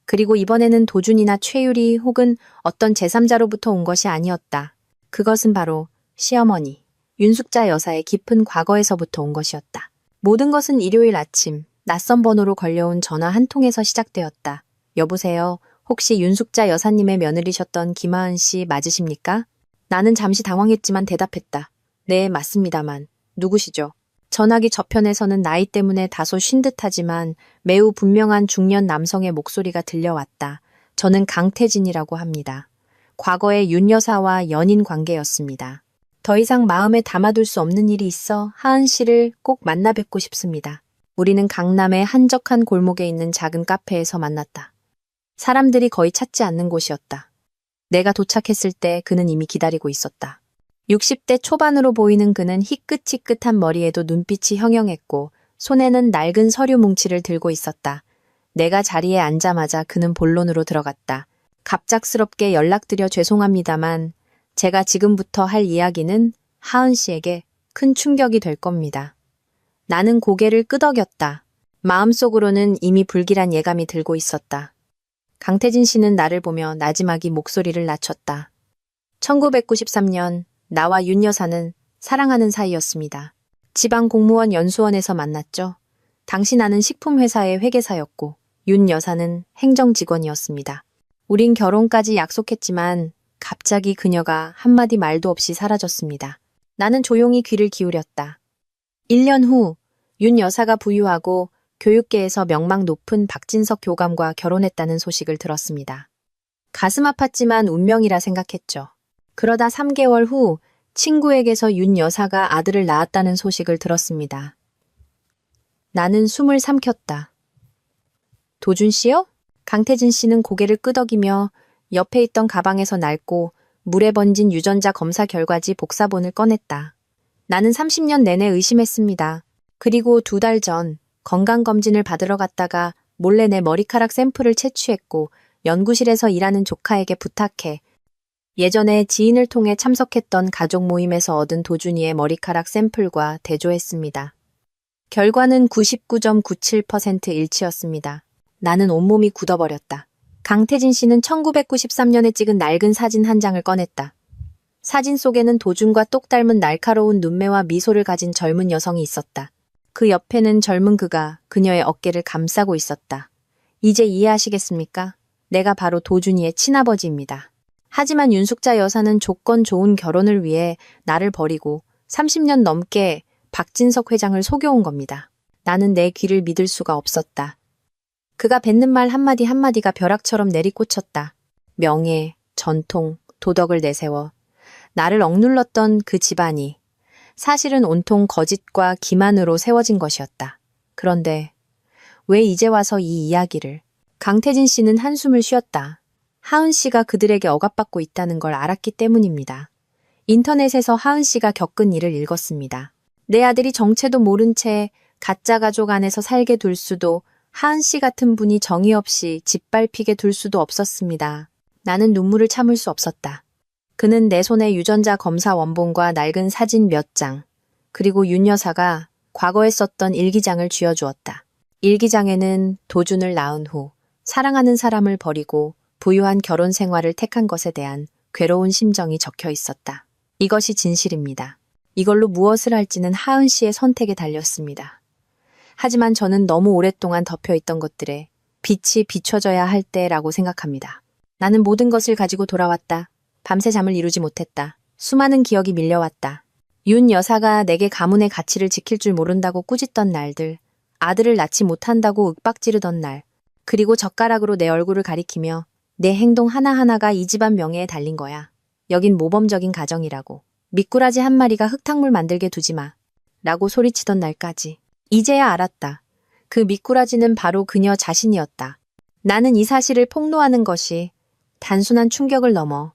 그리고 이번에는 도준이나 최유리 혹은 어떤 제3자로부터 온 것이 아니었다. 그것은 바로 시어머니, 윤숙자 여사의 깊은 과거에서부터 온 것이었다. 모든 것은 일요일 아침, 낯선 번호로 걸려온 전화 한 통에서 시작되었다. 여보세요. 혹시 윤숙자 여사님의 며느리셨던 김하은 씨 맞으십니까? 나는 잠시 당황했지만 대답했다. 네, 맞습니다만. 누구시죠? 전화기 저편에서는 나이 때문에 다소 쉰 듯하지만 매우 분명한 중년 남성의 목소리가 들려왔다. 저는 강태진이라고 합니다. 과거에 윤 여사와 연인 관계였습니다. 더 이상 마음에 담아둘 수 없는 일이 있어 하은 씨를 꼭 만나 뵙고 싶습니다. 우리는 강남의 한적한 골목에 있는 작은 카페에서 만났다. 사람들이 거의 찾지 않는 곳이었다. 내가 도착했을 때 그는 이미 기다리고 있었다. 60대 초반으로 보이는 그는 희끗희끗한 머리에도 눈빛이 형형했고 손에는 낡은 서류 뭉치를 들고 있었다. 내가 자리에 앉자마자 그는 본론으로 들어갔다. 갑작스럽게 연락드려 죄송합니다만 제가 지금부터 할 이야기는 하은 씨에게 큰 충격이 될 겁니다. 나는 고개를 끄덕였다. 마음속으로는 이미 불길한 예감이 들고 있었다. 강태진 씨는 나를 보며 나지막이 목소리를 낮췄다. 1993년 나와 윤 여사는 사랑하는 사이였습니다. 지방 공무원 연수원에서 만났죠. 당시 나는 식품회사의 회계사였고 윤 여사는 행정직원이었습니다. 우린 결혼까지 약속했지만 갑자기 그녀가 한마디 말도 없이 사라졌습니다. 나는 조용히 귀를 기울였다. 1년 후 윤 여사가 부유하고 교육계에서 명망 높은 박진석 교감과 결혼했다는 소식을 들었습니다. 가슴 아팠지만 운명이라 생각했죠. 그러다 3개월 후 친구에게서 윤 여사가 아들을 낳았다는 소식을 들었습니다. 나는 숨을 삼켰다. 도준 씨요? 강태진 씨는 고개를 끄덕이며 옆에 있던 가방에서 낡고 물에 번진 유전자 검사 결과지 복사본을 꺼냈다. 나는 30년 내내 의심했습니다. 그리고 2달 전 건강검진을 받으러 갔다가 몰래 내 머리카락 샘플을 채취했고 연구실에서 일하는 조카에게 부탁해 예전에 지인을 통해 참석했던 가족 모임에서 얻은 도준이의 머리카락 샘플과 대조했습니다. 결과는 99.97% 일치였습니다. 나는 온몸이 굳어버렸다. 강태진 씨는 1993년에 찍은 낡은 사진 한 장을 꺼냈다. 사진 속에는 도준과 똑 닮은 날카로운 눈매와 미소를 가진 젊은 여성이 있었다. 그 옆에는 젊은 그가 그녀의 어깨를 감싸고 있었다. 이제 이해하시겠습니까? 내가 바로 도준이의 친아버지입니다. 하지만 윤숙자 여사는 조건 좋은 결혼을 위해 나를 버리고 30년 넘게 박진석 회장을 속여온 겁니다. 나는 내 귀를 믿을 수가 없었다. 그가 뱉는 말 한마디 한마디가 벼락처럼 내리꽂혔다. 명예, 전통, 도덕을 내세워 나를 억눌렀던 그 집안이 사실은 온통 거짓과 기만으로 세워진 것이었다. 그런데 왜 이제 와서 이 이야기를? 강태진 씨는 한숨을 쉬었다. 하은 씨가 그들에게 억압받고 있다는 걸 알았기 때문입니다. 인터넷에서 하은 씨가 겪은 일을 읽었습니다. 내 아들이 정체도 모른 채 가짜 가족 안에서 살게 둘 수도 하은 씨 같은 분이 정의 없이 짓밟히게 둘 수도 없었습니다. 나는 눈물을 참을 수 없었다. 그는 내 손에 유전자 검사 원본과 낡은 사진 몇 장, 그리고 윤 여사가 과거에 썼던 일기장을 쥐어주었다. 일기장에는 도준을 낳은 후 사랑하는 사람을 버리고 부유한 결혼 생활을 택한 것에 대한 괴로운 심정이 적혀 있었다. 이것이 진실입니다. 이걸로 무엇을 할지는 하은 씨의 선택에 달렸습니다. 하지만 저는 너무 오랫동안 덮여있던 것들에 빛이 비춰져야 할 때라고 생각합니다. 나는 모든 것을 가지고 돌아왔다. 밤새 잠을 이루지 못했다. 수많은 기억이 밀려왔다. 윤 여사가 내게 가문의 가치를 지킬 줄 모른다고 꾸짖던 날들, 아들을 낳지 못한다고 윽박지르던 날, 그리고 젓가락으로 내 얼굴을 가리키며 내 행동 하나하나가 이 집안 명예에 달린 거야. 여긴 모범적인 가정이라고. 미꾸라지 한 마리가 흙탕물 만들게 두지 마. 라고 소리치던 날까지. 이제야 알았다. 그 미꾸라지는 바로 그녀 자신이었다. 나는 이 사실을 폭로하는 것이 단순한 충격을 넘어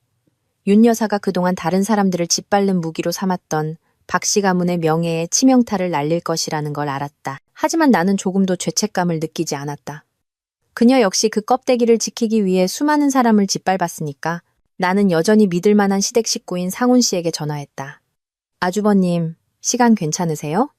윤 여사가 그동안 다른 사람들을 짓밟는 무기로 삼았던 박씨 가문의 명예에 치명타를 날릴 것이라는 걸 알았다. 하지만 나는 조금도 죄책감을 느끼지 않았다. 그녀 역시 그 껍데기를 지키기 위해 수많은 사람을 짓밟았으니까 나는 여전히 믿을 만한 시댁 식구인 상훈 씨에게 전화했다. 아주버님, 시간 괜찮으세요?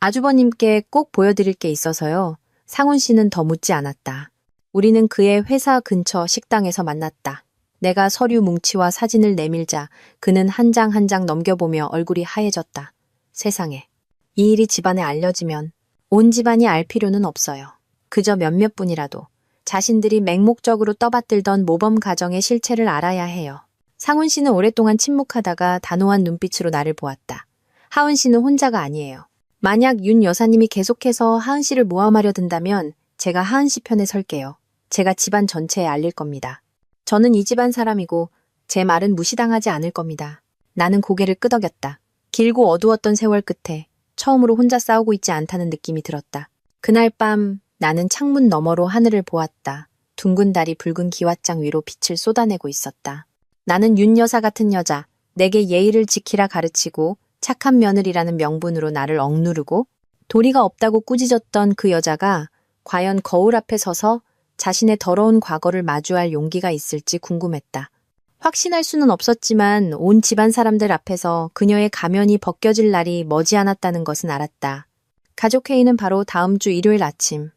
아주버님께 꼭 보여드릴 게 있어서요. 상훈 씨는 더 묻지 않았다. 우리는 그의 회사 근처 식당에서 만났다. 내가 서류 뭉치와 사진을 내밀자 그는 한 장 한 장 넘겨보며 얼굴이 하얘졌다. 세상에. 이 일이 집안에 알려지면 온 집안이 알 필요는 없어요. 그저 몇몇 분이라도 자신들이 맹목적으로 떠받들던 모범 가정의 실체를 알아야 해요. 상훈 씨는 오랫동안 침묵하다가 단호한 눈빛으로 나를 보았다. 하은 씨는 혼자가 아니에요. 만약 윤 여사님이 계속해서 하은 씨를 모함하려 든다면 제가 하은 씨 편에 설게요. 제가 집안 전체에 알릴 겁니다. 저는 이 집안 사람이고 제 말은 무시당하지 않을 겁니다. 나는 고개를 끄덕였다. 길고 어두웠던 세월 끝에 처음으로 혼자 싸우고 있지 않다는 느낌이 들었다. 그날 밤 나는 창문 너머로 하늘을 보았다. 둥근 달이 붉은 기왓장 위로 빛을 쏟아내고 있었다. 나는 윤 여사 같은 여자, 내게 예의를 지키라 가르치고 착한 며느리라는 명분으로 나를 억누르고 도리가 없다고 꾸짖었던 그 여자가 과연 거울 앞에 서서 자신의 더러운 과거를 마주할 용기가 있을지 궁금했다. 확신할 수는 없었지만 온 집안 사람들 앞에서 그녀의 가면이 벗겨질 날이 머지않았다는 것은 알았다. 가족회의는 바로 다음 주 일요일 아침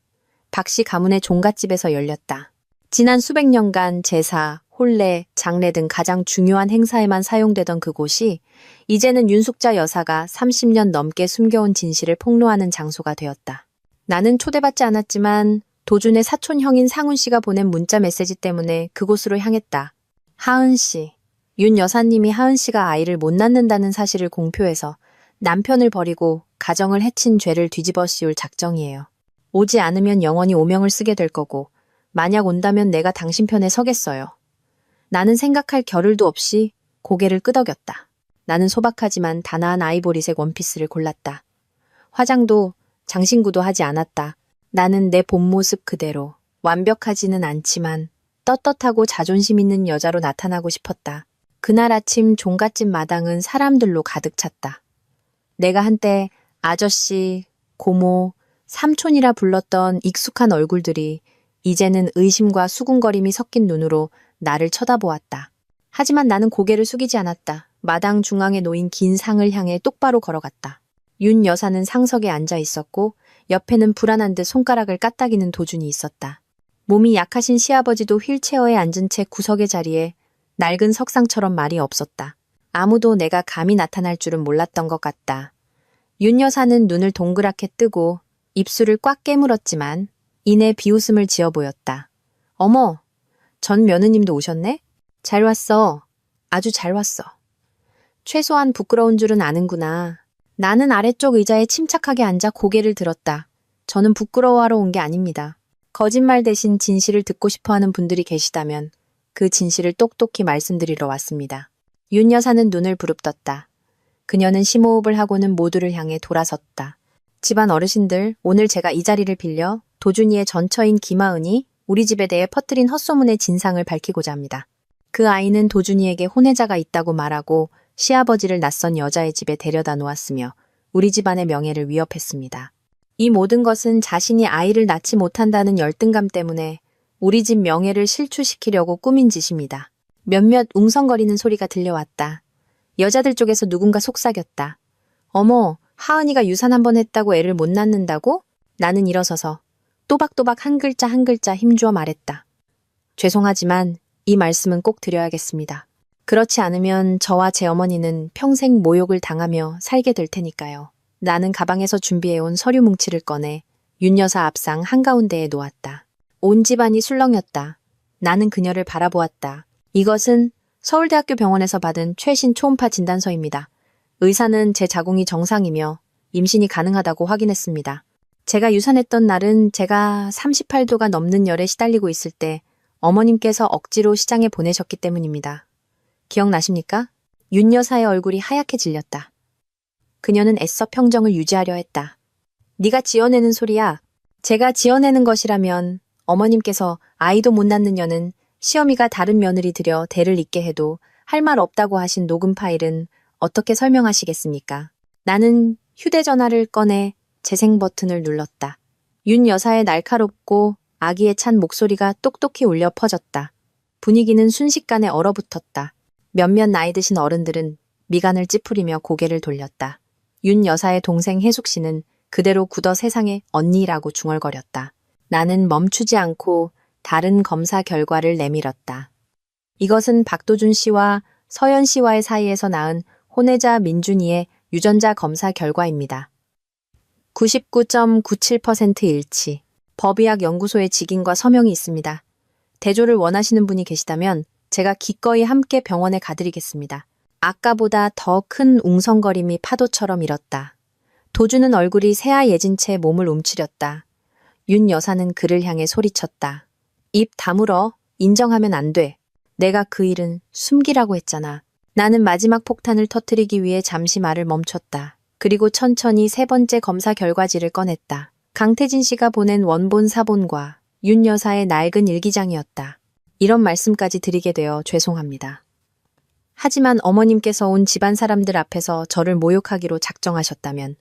박 씨 가문의 종갓집에서 열렸다. 지난 수백 년간 제사, 혼례, 장례 등 가장 중요한 행사에만 사용되던 그곳이 이제는 윤숙자 여사가 30년 넘게 숨겨온 진실을 폭로하는 장소가 되었다. 나는 초대받지 않았지만 도준의 사촌 형인 상훈 씨가 보낸 문자 메시지 때문에 그곳으로 향했다. 하은 씨, 윤 여사님이 하은 씨가 아이를 못 낳는다는 사실을 공표해서 남편을 버리고 가정을 해친 죄를 뒤집어 씌울 작정이에요. 오지 않으면 영원히 오명을 쓰게 될 거고 만약 온다면 내가 당신 편에 서겠어요. 나는 생각할 겨를도 없이 고개를 끄덕였다. 나는 소박하지만 단아한 아이보리색 원피스를 골랐다. 화장도 장신구도 하지 않았다. 나는 내 본 모습 그대로 완벽하지는 않지만 떳떳하고 자존심 있는 여자로 나타나고 싶었다. 그날 아침 종갓집 마당은 사람들로 가득 찼다. 내가 한때 아저씨, 고모, 삼촌이라 불렀던 익숙한 얼굴들이 이제는 의심과 수군거림이 섞인 눈으로 나를 쳐다보았다. 하지만 나는 고개를 숙이지 않았다. 마당 중앙에 놓인 긴 상을 향해 똑바로 걸어갔다. 윤 여사는 상석에 앉아 있었고 옆에는 불안한 듯 손가락을 까딱이는 도준이 있었다. 몸이 약하신 시아버지도 휠체어에 앉은 채 구석의 자리에 낡은 석상처럼 말이 없었다. 아무도 내가 감히 나타날 줄은 몰랐던 것 같다. 윤 여사는 눈을 동그랗게 뜨고 입술을 꽉 깨물었지만 이내 비웃음을 지어 보였다. 어머, 전 며느님도 오셨네? 잘 왔어. 아주 잘 왔어. 최소한 부끄러운 줄은 아는구나. 나는 아래쪽 의자에 침착하게 앉아 고개를 들었다. 저는 부끄러워하러 온 게 아닙니다. 거짓말 대신 진실을 듣고 싶어하는 분들이 계시다면 그 진실을 똑똑히 말씀드리러 왔습니다. 윤 여사는 눈을 부릅떴다. 그녀는 심호흡을 하고는 모두를 향해 돌아섰다. 집안 어르신들, 오늘 제가 이 자리를 빌려 도준이의 전처인 김하은이 우리 집에 대해 퍼뜨린 헛소문의 진상을 밝히고자 합니다. 그 아이는 도준이에게 혼외자가 있다고 말하고 시아버지를 낯선 여자의 집에 데려다 놓았으며 우리 집안의 명예를 위협했습니다. 이 모든 것은 자신이 아이를 낳지 못한다는 열등감 때문에 우리 집 명예를 실추시키려고 꾸민 짓입니다. 몇몇 웅성거리는 소리가 들려왔다. 여자들 쪽에서 누군가 속삭였다. 어머, 하은이가 유산 한 번 했다고 애를 못 낳는다고? 나는 일어서서 또박또박 한 글자 한 글자 힘주어 말했다. 죄송하지만 이 말씀은 꼭 드려야겠습니다. 그렇지 않으면 저와 제 어머니는 평생 모욕을 당하며 살게 될 테니까요. 나는 가방에서 준비해온 서류 뭉치를 꺼내 윤 여사 앞상 한가운데에 놓았다. 온 집안이 술렁였다. 나는 그녀를 바라보았다. 이것은 서울대학교 병원에서 받은 최신 초음파 진단서입니다. 의사는 제 자궁이 정상이며 임신이 가능하다고 확인했습니다. 제가 유산했던 날은 제가 38도가 넘는 열에 시달리고 있을 때 어머님께서 억지로 시장에 보내셨기 때문입니다. 기억나십니까? 윤 여사의 얼굴이 하얗게 질렸다. 그녀는 애써 평정을 유지하려 했다. 네가 지어내는 소리야. 제가 지어내는 것이라면 어머님께서 아이도 못 낳는 년은 시어미가 다른 며느리 들여 대를 잇게 해도 할 말 없다고 하신 녹음 파일은 어떻게 설명하시겠습니까? 나는 휴대전화를 꺼내 재생 버튼을 눌렀다. 윤 여사의 날카롭고 악의에 찬 목소리가 똑똑히 울려 퍼졌다. 분위기는 순식간에 얼어붙었다. 몇몇 나이 드신 어른들은 미간을 찌푸리며 고개를 돌렸다. 윤 여사의 동생 혜숙 씨는 그대로 굳어 세상에 언니라고 중얼거렸다. 나는 멈추지 않고 다른 검사 결과를 내밀었다. 이것은 박도준 씨와 서현 씨와의 사이에서 낳은 혼외자 민준이의 유전자 검사 결과입니다. 99.97% 일치. 법의학 연구소의 직인과 서명이 있습니다. 대조를 원하시는 분이 계시다면 제가 기꺼이 함께 병원에 가드리겠습니다. 아까보다 더 큰 웅성거림이 파도처럼 일었다. 도주는 얼굴이 새하 예진 채 몸을 움츠렸다. 윤 여사는 그를 향해 소리쳤다. 입 다물어. 인정하면 안 돼. 내가 그 일은 숨기라고 했잖아. 나는 마지막 폭탄을 터뜨리기 위해 잠시 말을 멈췄다. 그리고 천천히 세 번째 검사 결과지를 꺼냈다. 강태진 씨가 보낸 원본 사본과 윤 여사의 낡은 일기장이었다. 이런 말씀까지 드리게 되어 죄송합니다. 하지만 어머님께서 온 집안 사람들 앞에서 저를 모욕하기로 작정하셨다면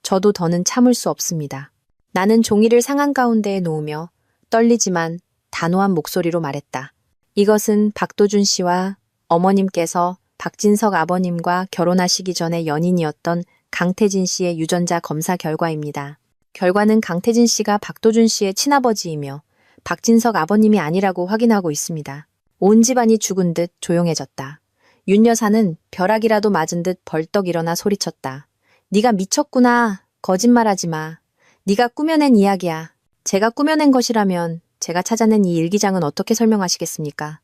저도 더는 참을 수 없습니다. 나는 종이를 상한 가운데에 놓으며 떨리지만 단호한 목소리로 말했다. 이것은 박도준 씨와 어머님께서 박진석 아버님과 결혼하시기 전에 연인이었던 강태진 씨의 유전자 검사 결과입니다. 결과는 강태진 씨가 박도준 씨의 친아버지이며 박진석 아버님이 아니라고 확인하고 있습니다. 온 집안이 죽은 듯 조용해졌다. 윤 여사는 벼락이라도 맞은 듯 벌떡 일어나 소리쳤다. 네가 미쳤구나. 거짓말하지 마. 네가 꾸며낸 이야기야. 제가 꾸며낸 것이라면 제가 찾아낸 이 일기장은 어떻게 설명하시겠습니까?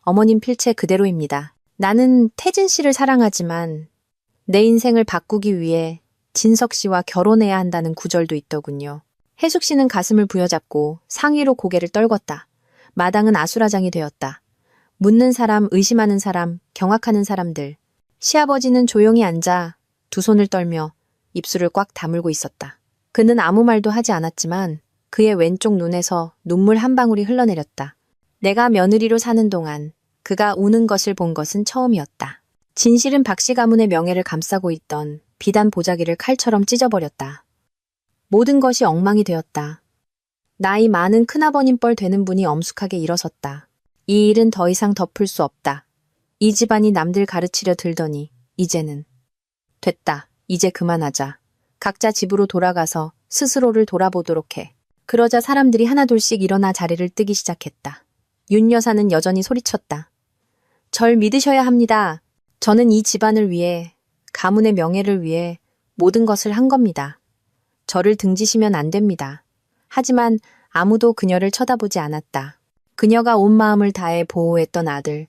어머님 필체 그대로입니다. 나는 태진 씨를 사랑하지만 내 인생을 바꾸기 위해 진석 씨와 결혼해야 한다는 구절도 있더군요. 혜숙 씨는 가슴을 부여잡고 상의로 고개를 떨궜다. 마당은 아수라장이 되었다. 묻는 사람, 의심하는 사람, 경악하는 사람들. 시아버지는 조용히 앉아 두 손을 떨며 입술을 꽉 다물고 있었다. 그는 아무 말도 하지 않았지만 그의 왼쪽 눈에서 눈물 한 방울이 흘러내렸다. 내가 며느리로 사는 동안 그가 우는 것을 본 것은 처음이었다. 진실은 박씨 가문의 명예를 감싸고 있던 비단 보자기를 칼처럼 찢어버렸다. 모든 것이 엉망이 되었다. 나이 많은 큰아버님 뻘 되는 분이 엄숙하게 일어섰다. 이 일은 더 이상 덮을 수 없다. 이 집안이 남들 가르치려 들더니 이제는 됐다. 이제 그만하자. 각자 집으로 돌아가서 스스로를 돌아보도록 해. 그러자 사람들이 하나둘씩 일어나 자리를 뜨기 시작했다. 윤 여사는 여전히 소리쳤다. 절 믿으셔야 합니다. 저는 이 집안을 위해, 가문의 명예를 위해 모든 것을 한 겁니다. 저를 등지시면 안 됩니다. 하지만 아무도 그녀를 쳐다보지 않았다. 그녀가 온 마음을 다해 보호했던 아들,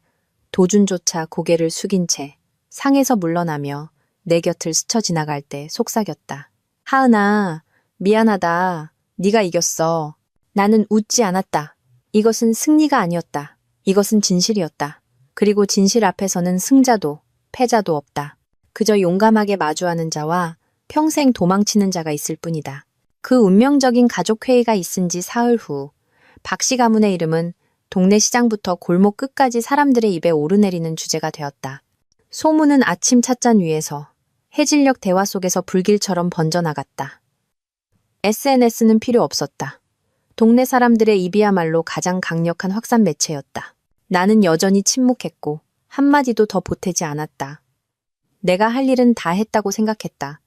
도준조차 고개를 숙인 채 상에서 물러나며 내 곁을 스쳐 지나갈 때 속삭였다. 하은아, 미안하다. 네가 이겼어. 나는 웃지 않았다. 이것은 승리가 아니었다. 이것은 진실이었다. 그리고 진실 앞에서는 승자도 패자도 없다. 그저 용감하게 마주하는 자와 평생 도망치는 자가 있을 뿐이다. 그 운명적인 가족회의가 있은 지 사흘 후 박씨 가문의 이름은 동네 시장부터 골목 끝까지 사람들의 입에 오르내리는 주제가 되었다. 소문은 아침 찻잔 위에서 해질녘 대화 속에서 불길처럼 번져나갔다. SNS는 필요 없었다. 동네 사람들의 입이야말로 가장 강력한 확산 매체였다. 나는 여전히 침묵했고 한마디도 더 보태지 않았다. 내가 할 일은 다 했다고 생각했다.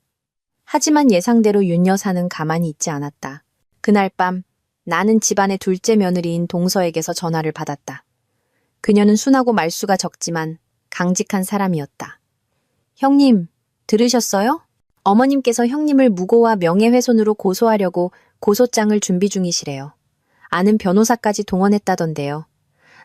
하지만 예상대로 윤 여사는 가만히 있지 않았다. 그날 밤 나는 집안의 둘째 며느리인 동서에게서 전화를 받았다. 그녀는 순하고 말수가 적지만 강직한 사람이었다. 형님, 들으셨어요? 어머님께서 형님을 무고와 명예훼손으로 고소하려고 고소장을 준비 중이시래요. 아는 변호사까지 동원했다던데요.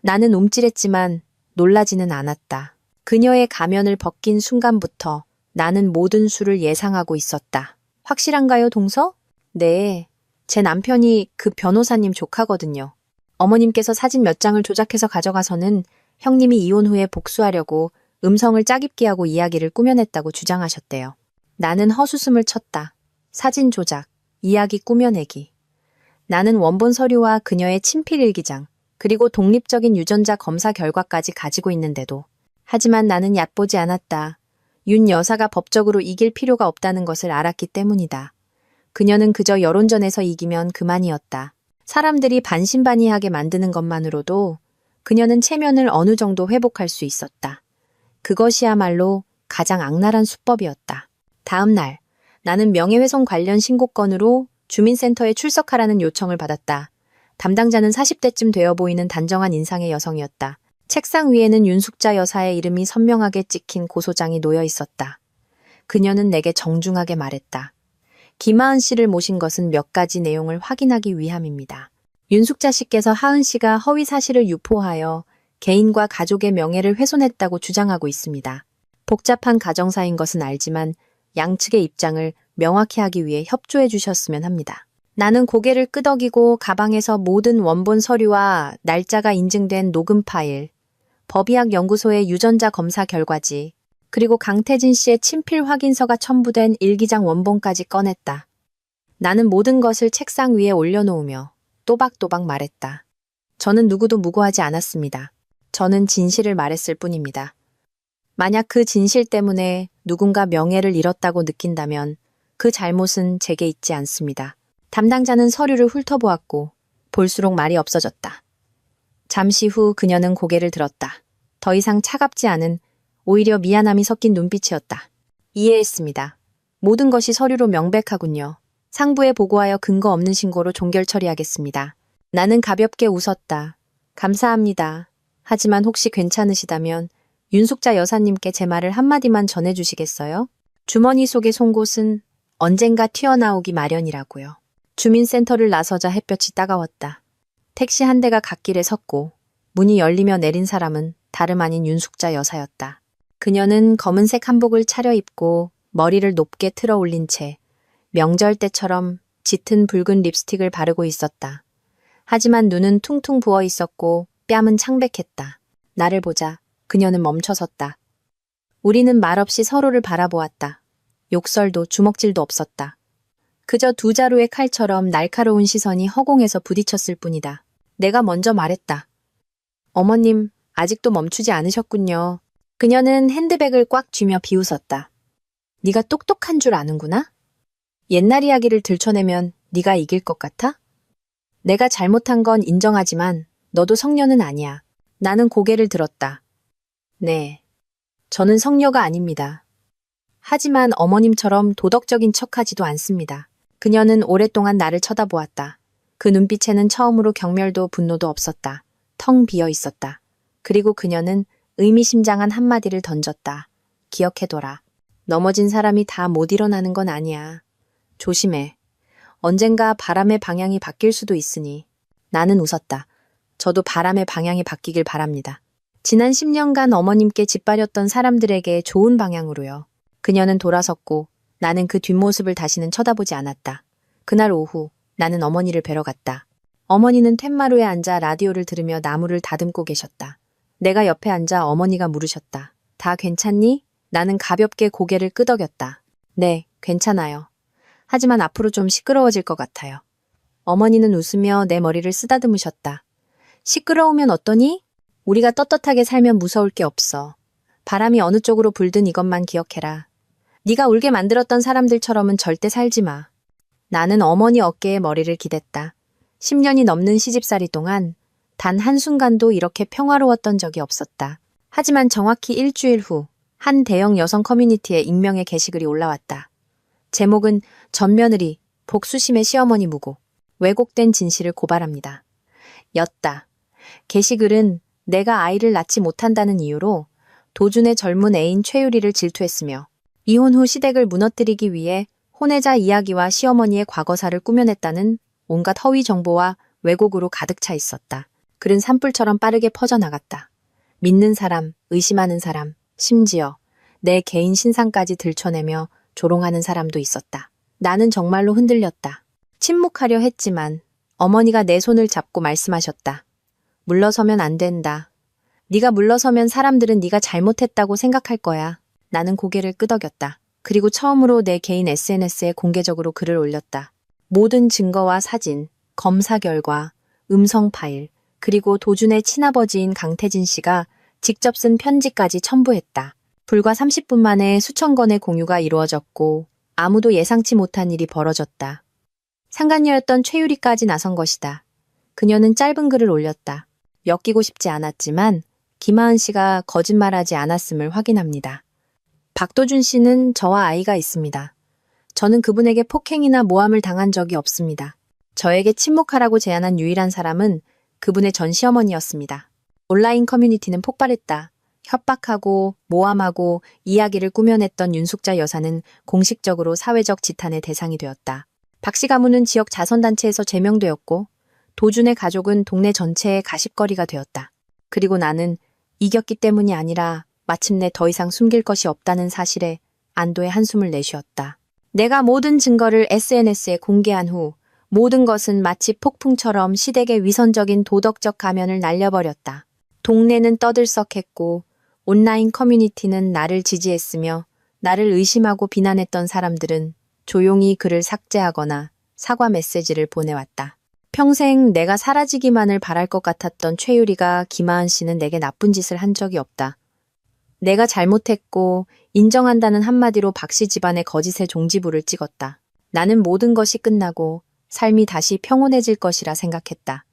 나는 움찔했지만 놀라지는 않았다. 그녀의 가면을 벗긴 순간부터 나는 모든 수를 예상하고 있었다. 확실한가요, 동서? 네. 제 남편이 그 변호사님 조카거든요. 어머님께서 사진 몇 장을 조작해서 가져가서는 형님이 이혼 후에 복수하려고 음성을 짜깁기 하고 이야기를 꾸며냈다고 주장하셨대요. 나는 헛웃음을 쳤다. 사진 조작, 이야기 꾸며내기. 나는 원본 서류와 그녀의 친필 일기장, 그리고 독립적인 유전자 검사 결과까지 가지고 있는데도. 하지만 나는 얕보지 않았다. 윤 여사가 법적으로 이길 필요가 없다는 것을 알았기 때문이다. 그녀는 그저 여론전에서 이기면 그만이었다. 사람들이 반신반의하게 만드는 것만으로도 그녀는 체면을 어느 정도 회복할 수 있었다. 그것이야말로 가장 악랄한 수법이었다. 다음 날, 나는 명예훼손 관련 신고건으로 주민센터에 출석하라는 요청을 받았다. 담당자는 40대쯤 되어 보이는 단정한 인상의 여성이었다. 책상 위에는 윤숙자 여사의 이름이 선명하게 찍힌 고소장이 놓여 있었다. 그녀는 내게 정중하게 말했다. 김하은 씨를 모신 것은 몇 가지 내용을 확인하기 위함입니다. 윤숙자 씨께서 하은 씨가 허위 사실을 유포하여 개인과 가족의 명예를 훼손했다고 주장하고 있습니다. 복잡한 가정사인 것은 알지만 양측의 입장을 명확히 하기 위해 협조해 주셨으면 합니다. 나는 고개를 끄덕이고 가방에서 모든 원본 서류와 날짜가 인증된 녹음 파일, 법의학 연구소의 유전자 검사 결과지, 그리고 강태진 씨의 친필 확인서가 첨부된 일기장 원본까지 꺼냈다. 나는 모든 것을 책상 위에 올려놓으며 또박또박 말했다. 저는 누구도 무고하지 않았습니다. 저는 진실을 말했을 뿐입니다. 만약 그 진실 때문에 누군가 명예를 잃었다고 느낀다면 그 잘못은 제게 있지 않습니다. 담당자는 서류를 훑어보았고 볼수록 말이 없어졌다. 잠시 후 그녀는 고개를 들었다. 더 이상 차갑지 않은 오히려 미안함이 섞인 눈빛이었다. 이해했습니다. 모든 것이 서류로 명백하군요. 상부에 보고하여 근거 없는 신고로 종결 처리하겠습니다. 나는 가볍게 웃었다. 감사합니다. 하지만 혹시 괜찮으시다면 윤숙자 여사님께 제 말을 한마디만 전해주시겠어요? 주머니 속의 송곳은 언젠가 튀어나오기 마련이라고요. 주민센터를 나서자 햇볕이 따가웠다. 택시 한 대가 갓길에 섰고 문이 열리며 내린 사람은 다름 아닌 윤숙자 여사였다. 그녀는 검은색 한복을 차려입고 머리를 높게 틀어 올린 채 명절 때처럼 짙은 붉은 립스틱을 바르고 있었다. 하지만 눈은 퉁퉁 부어 있었고 뺨은 창백했다. 나를 보자 그녀는 멈춰섰다. 우리는 말없이 서로를 바라보았다. 욕설도 주먹질도 없었다. 그저 두 자루의 칼처럼 날카로운 시선이 허공에서 부딪혔을 뿐이다. 내가 먼저 말했다. 어머님, 아직도 멈추지 않으셨군요. 그녀는 핸드백을 꽉 쥐며 비웃었다. 네가 똑똑한 줄 아는구나? 옛날 이야기를 들춰내면 네가 이길 것 같아? 내가 잘못한 건 인정하지만 너도 성녀는 아니야. 나는 고개를 들었다. 네, 저는 성녀가 아닙니다. 하지만 어머님처럼 도덕적인 척하지도 않습니다. 그녀는 오랫동안 나를 쳐다보았다. 그 눈빛에는 처음으로 경멸도 분노도 없었다. 텅 비어 있었다. 그리고 그녀는 의미심장한 한마디를 던졌다. 기억해둬라. 넘어진 사람이 다 못 일어나는 건 아니야. 조심해. 언젠가 바람의 방향이 바뀔 수도 있으니. 나는 웃었다. 저도 바람의 방향이 바뀌길 바랍니다. 지난 10년간 어머님께 짓밟렸던 사람들에게 좋은 방향으로요. 그녀는 돌아섰고 나는 그 뒷모습을 다시는 쳐다보지 않았다. 그날 오후 나는 어머니를 뵈러 갔다. 어머니는 툇마루에 앉아 라디오를 들으며 나무를 다듬고 계셨다. 내가 옆에 앉아 어머니가 물으셨다. 다 괜찮니? 나는 가볍게 고개를 끄덕였다. 네, 괜찮아요. 하지만 앞으로 좀 시끄러워질 것 같아요. 어머니는 웃으며 내 머리를 쓰다듬으셨다. 시끄러우면 어떠니? 우리가 떳떳하게 살면 무서울 게 없어. 바람이 어느 쪽으로 불든 이것만 기억해라. 네가 울게 만들었던 사람들처럼은 절대 살지 마. 나는 어머니 어깨에 머리를 기댔다. 10년이 넘는 시집살이 동안 단 한순간도 이렇게 평화로웠던 적이 없었다. 하지만 정확히 일주일 후 한 대형 여성 커뮤니티에 익명의 게시글이 올라왔다. 제목은 전며느리 복수심의 시어머니 무고 왜곡된 진실을 고발합니다. 였다. 게시글은 내가 아이를 낳지 못한다는 이유로 도준의 젊은 애인 최유리를 질투했으며 이혼 후 시댁을 무너뜨리기 위해 혼외자 이야기와 시어머니의 과거사를 꾸며냈다는 온갖 허위 정보와 왜곡으로 가득 차 있었다. 글은 산불처럼 빠르게 퍼져나갔다. 믿는 사람, 의심하는 사람, 심지어 내 개인 신상까지 들춰내며 조롱하는 사람도 있었다. 나는 정말로 흔들렸다. 침묵하려 했지만 어머니가 내 손을 잡고 말씀하셨다. 물러서면 안 된다. 네가 물러서면 사람들은 네가 잘못했다고 생각할 거야. 나는 고개를 끄덕였다. 그리고 처음으로 내 개인 SNS에 공개적으로 글을 올렸다. 모든 증거와 사진, 검사 결과, 음성 파일, 그리고 도준의 친아버지인 강태진 씨가 직접 쓴 편지까지 첨부했다. 불과 30분 만에 수천 건의 공유가 이루어졌고 아무도 예상치 못한 일이 벌어졌다. 상간녀였던 최유리까지 나선 것이다. 그녀는 짧은 글을 올렸다. 엮이고 싶지 않았지만 김하은 씨가 거짓말하지 않았음을 확인합니다. 박도준 씨는 저와 아이가 있습니다. 저는 그분에게 폭행이나 모함을 당한 적이 없습니다. 저에게 침묵하라고 제안한 유일한 사람은 그분의 전 시어머니였습니다. 온라인 커뮤니티는 폭발했다. 협박하고 모함하고 이야기를 꾸며냈던 윤숙자 여사는 공식적으로 사회적 지탄의 대상이 되었다. 박씨 가문은 지역 자선단체에서 제명되었고 도준의 가족은 동네 전체의 가십거리가 되었다. 그리고 나는 이겼기 때문이 아니라 마침내 더 이상 숨길 것이 없다는 사실에 안도의 한숨을 내쉬었다. 내가 모든 증거를 SNS에 공개한 후 모든 것은 마치 폭풍처럼 시댁의 위선적인 도덕적 가면을 날려버렸다. 동네는 떠들썩했고 온라인 커뮤니티는 나를 지지했으며 나를 의심하고 비난했던 사람들은 조용히 글을 삭제하거나 사과 메시지를 보내왔다. 평생 내가 사라지기만을 바랄 것 같았던 최유리가 김하은 씨는 내게 나쁜 짓을 한 적이 없다. 내가 잘못했고 인정한다는 한마디로 박씨 집안의 거짓의 종지부를 찍었다. 나는 모든 것이 끝나고 삶이 다시 평온해질 것이라 생각했다.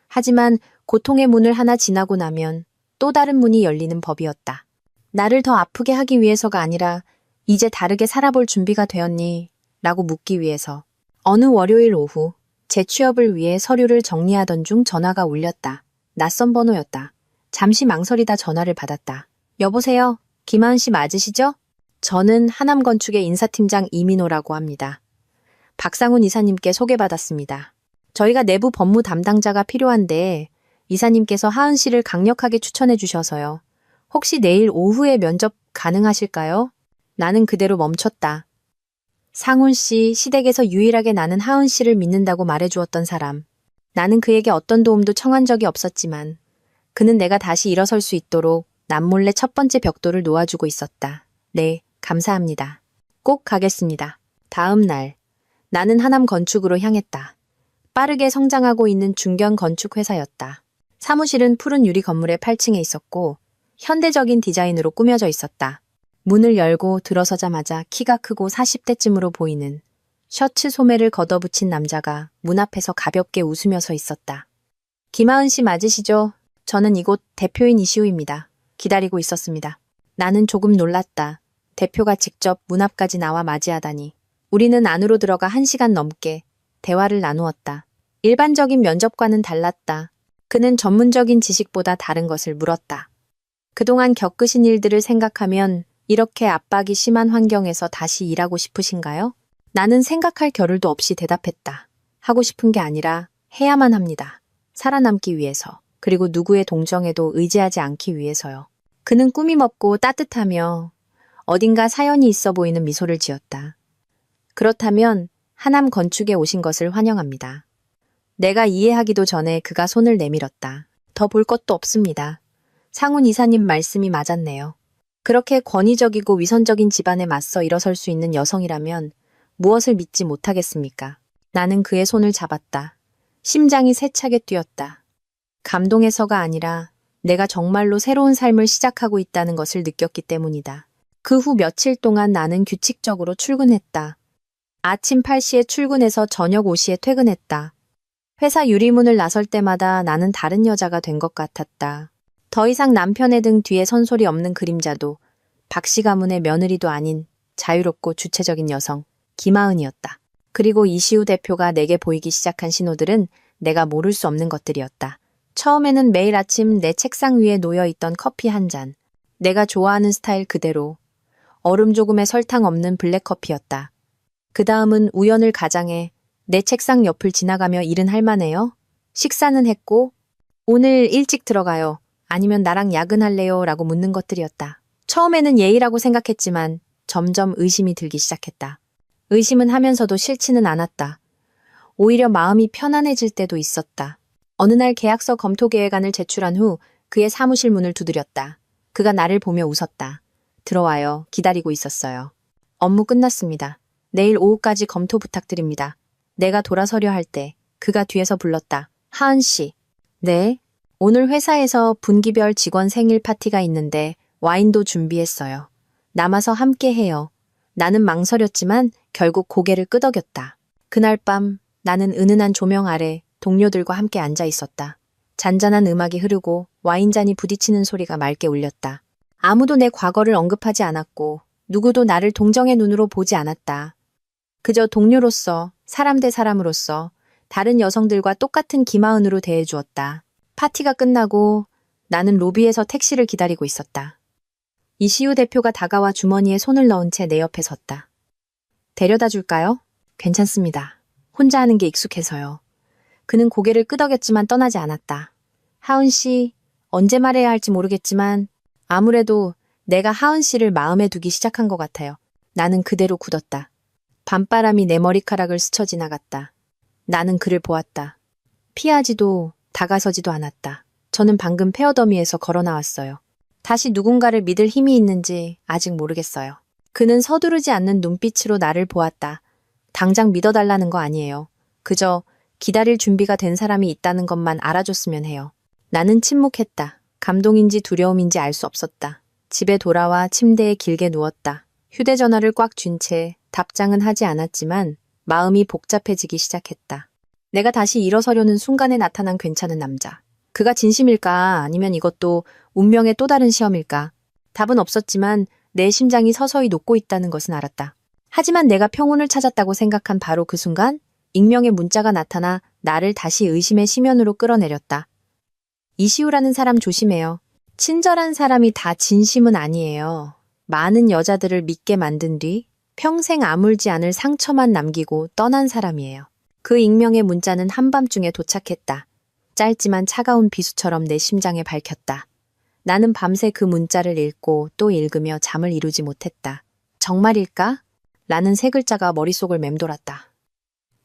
하지만 고통의 문을 하나 지나고 나면 또 다른 문이 열리는 법이었다. 나를 더 아프게 하기 위해서가 아니라 이제 다르게 살아볼 준비가 되었니? 라고 묻기 위해서. 어느 월요일 오후 재취업을 위해 서류를 정리하던 중 전화가 울렸다. 낯선 번호였다. 잠시 망설이다 전화를 받았다. 여보세요? 김하은 씨 맞으시죠? 저는 하남건축의 인사팀장 이민호라고 합니다. 박상훈 이사님께 소개받았습니다. 저희가 내부 법무 담당자가 필요한데 이사님께서 하은 씨를 강력하게 추천해 주셔서요. 혹시 내일 오후에 면접 가능하실까요? 나는 그대로 멈췄다. 상훈 씨, 시댁에서 유일하게 나는 하은 씨를 믿는다고 말해주었던 사람. 나는 그에게 어떤 도움도 청한 적이 없었지만 그는 내가 다시 일어설 수 있도록 남몰래 첫 번째 벽돌을 놓아주고 있었다. 네, 감사합니다. 꼭 가겠습니다. 다음 날, 나는 하남 건축으로 향했다. 빠르게 성장하고 있는 중견 건축 회사였다. 사무실은 푸른 유리 건물의 8층에 있었고 현대적인 디자인으로 꾸며져 있었다. 문을 열고 들어서자마자 키가 크고 40대쯤으로 보이는 셔츠 소매를 걷어붙인 남자가 문 앞에서 가볍게 웃으며 서 있었다. 김하은 씨 맞으시죠? 저는 이곳 대표인 이시우입니다. 기다리고 있었습니다. 나는 조금 놀랐다. 대표가 직접 문 앞까지 나와 맞이하다니. 우리는 안으로 들어가 1시간 넘게 대화를 나누었다. 일반적인 면접과는 달랐다. 그는 전문적인 지식보다 다른 것을 물었다. 그동안 겪으신 일들을 생각하면 이렇게 압박이 심한 환경에서 다시 일하고 싶으신가요? 나는 생각할 겨를도 없이 대답했다. 하고 싶은 게 아니라 해야만 합니다. 살아남기 위해서. 그리고 누구의 동정에도 의지하지 않기 위해서요. 그는 꾸밈 없고 따뜻하며 어딘가 사연이 있어 보이는 미소를 지었다. 그렇다면 하남 건축에 오신 것을 환영합니다. 내가 이해하기도 전에 그가 손을 내밀었다. 더 볼 것도 없습니다. 상훈 이사님 말씀이 맞았네요. 그렇게 권위적이고 위선적인 집안에 맞서 일어설 수 있는 여성이라면 무엇을 믿지 못하겠습니까? 나는 그의 손을 잡았다. 심장이 세차게 뛰었다. 감동해서가 아니라 내가 정말로 새로운 삶을 시작하고 있다는 것을 느꼈기 때문이다. 그 후 며칠 동안 나는 규칙적으로 출근했다. 아침 8시에 출근해서 저녁 5시에 퇴근했다. 회사 유리문을 나설 때마다 나는 다른 여자가 된 것 같았다. 더 이상 남편의 등 뒤에 선소리 없는 그림자도 박씨 가문의 며느리도 아닌 자유롭고 주체적인 여성 김하은이었다. 그리고 이시우 대표가 내게 보이기 시작한 신호들은 내가 모를 수 없는 것들이었다. 처음에는 매일 아침 내 책상 위에 놓여있던 커피 한 잔. 내가 좋아하는 스타일 그대로. 얼음 조금에 설탕 없는 블랙커피였다. 그 다음은 우연을 가장해 내 책상 옆을 지나가며 일은 할만해요? 식사는 했고 오늘 일찍 들어가요. 아니면 나랑 야근할래요? 라고 묻는 것들이었다. 처음에는 예의라고 생각했지만 점점 의심이 들기 시작했다. 의심은 하면서도 싫지는 않았다. 오히려 마음이 편안해질 때도 있었다. 어느 날 계약서 검토 계획안을 제출한 후 그의 사무실 문을 두드렸다. 그가 나를 보며 웃었다. 들어와요. 기다리고 있었어요. 업무 끝났습니다. 내일 오후까지 검토 부탁드립니다. 내가 돌아서려 할 때 그가 뒤에서 불렀다. 하은 씨. 네? 오늘 회사에서 분기별 직원 생일 파티가 있는데 와인도 준비했어요. 남아서 함께 해요. 나는 망설였지만 결국 고개를 끄덕였다. 그날 밤 나는 은은한 조명 아래 동료들과 함께 앉아 있었다. 잔잔한 음악이 흐르고 와인잔이 부딪히는 소리가 맑게 울렸다. 아무도 내 과거를 언급하지 않았고 누구도 나를 동정의 눈으로 보지 않았다. 그저 동료로서, 사람 대 사람으로서 다른 여성들과 똑같은 김하은으로 대해주었다. 파티가 끝나고 나는 로비에서 택시를 기다리고 있었다. 이시우 대표가 다가와 주머니에 손을 넣은 채 내 옆에 섰다. 데려다 줄까요? 괜찮습니다. 혼자 하는 게 익숙해서요. 그는 고개를 끄덕였지만 떠나지 않았다. 하은 씨, 언제 말해야 할지 모르겠지만 아무래도 내가 하은 씨를 마음에 두기 시작한 것 같아요. 나는 그대로 굳었다. 밤바람이 내 머리카락을 스쳐 지나갔다. 나는 그를 보았다. 피하지도 다가서지도 않았다. 저는 방금 페어더미에서 걸어 나왔어요. 다시 누군가를 믿을 힘이 있는지 아직 모르겠어요. 그는 서두르지 않는 눈빛으로 나를 보았다. 당장 믿어달라는 거 아니에요. 그저 기다릴 준비가 된 사람이 있다는 것만 알아줬으면 해요. 나는 침묵했다. 감동인지 두려움인지 알 수 없었다. 집에 돌아와 침대에 길게 누웠다. 휴대전화를 꽉 쥔 채 답장은 하지 않았지만 마음이 복잡해지기 시작했다. 내가 다시 일어서려는 순간에 나타난 괜찮은 남자. 그가 진심일까 아니면 이것도 운명의 또 다른 시험일까? 답은 없었지만 내 심장이 서서히 녹고 있다는 것은 알았다. 하지만 내가 평온을 찾았다고 생각한 바로 그 순간 익명의 문자가 나타나 나를 다시 의심의 심연으로 끌어내렸다. 이시우라는 사람 조심해요. 친절한 사람이 다 진심은 아니에요. 많은 여자들을 믿게 만든 뒤 평생 아물지 않을 상처만 남기고 떠난 사람이에요. 그 익명의 문자는 한밤중에 도착했다. 짧지만 차가운 비수처럼 내 심장에 밝혔다. 나는 밤새 그 문자를 읽고 또 읽으며 잠을 이루지 못했다. 정말일까? 라는 세 글자가 머릿속을 맴돌았다.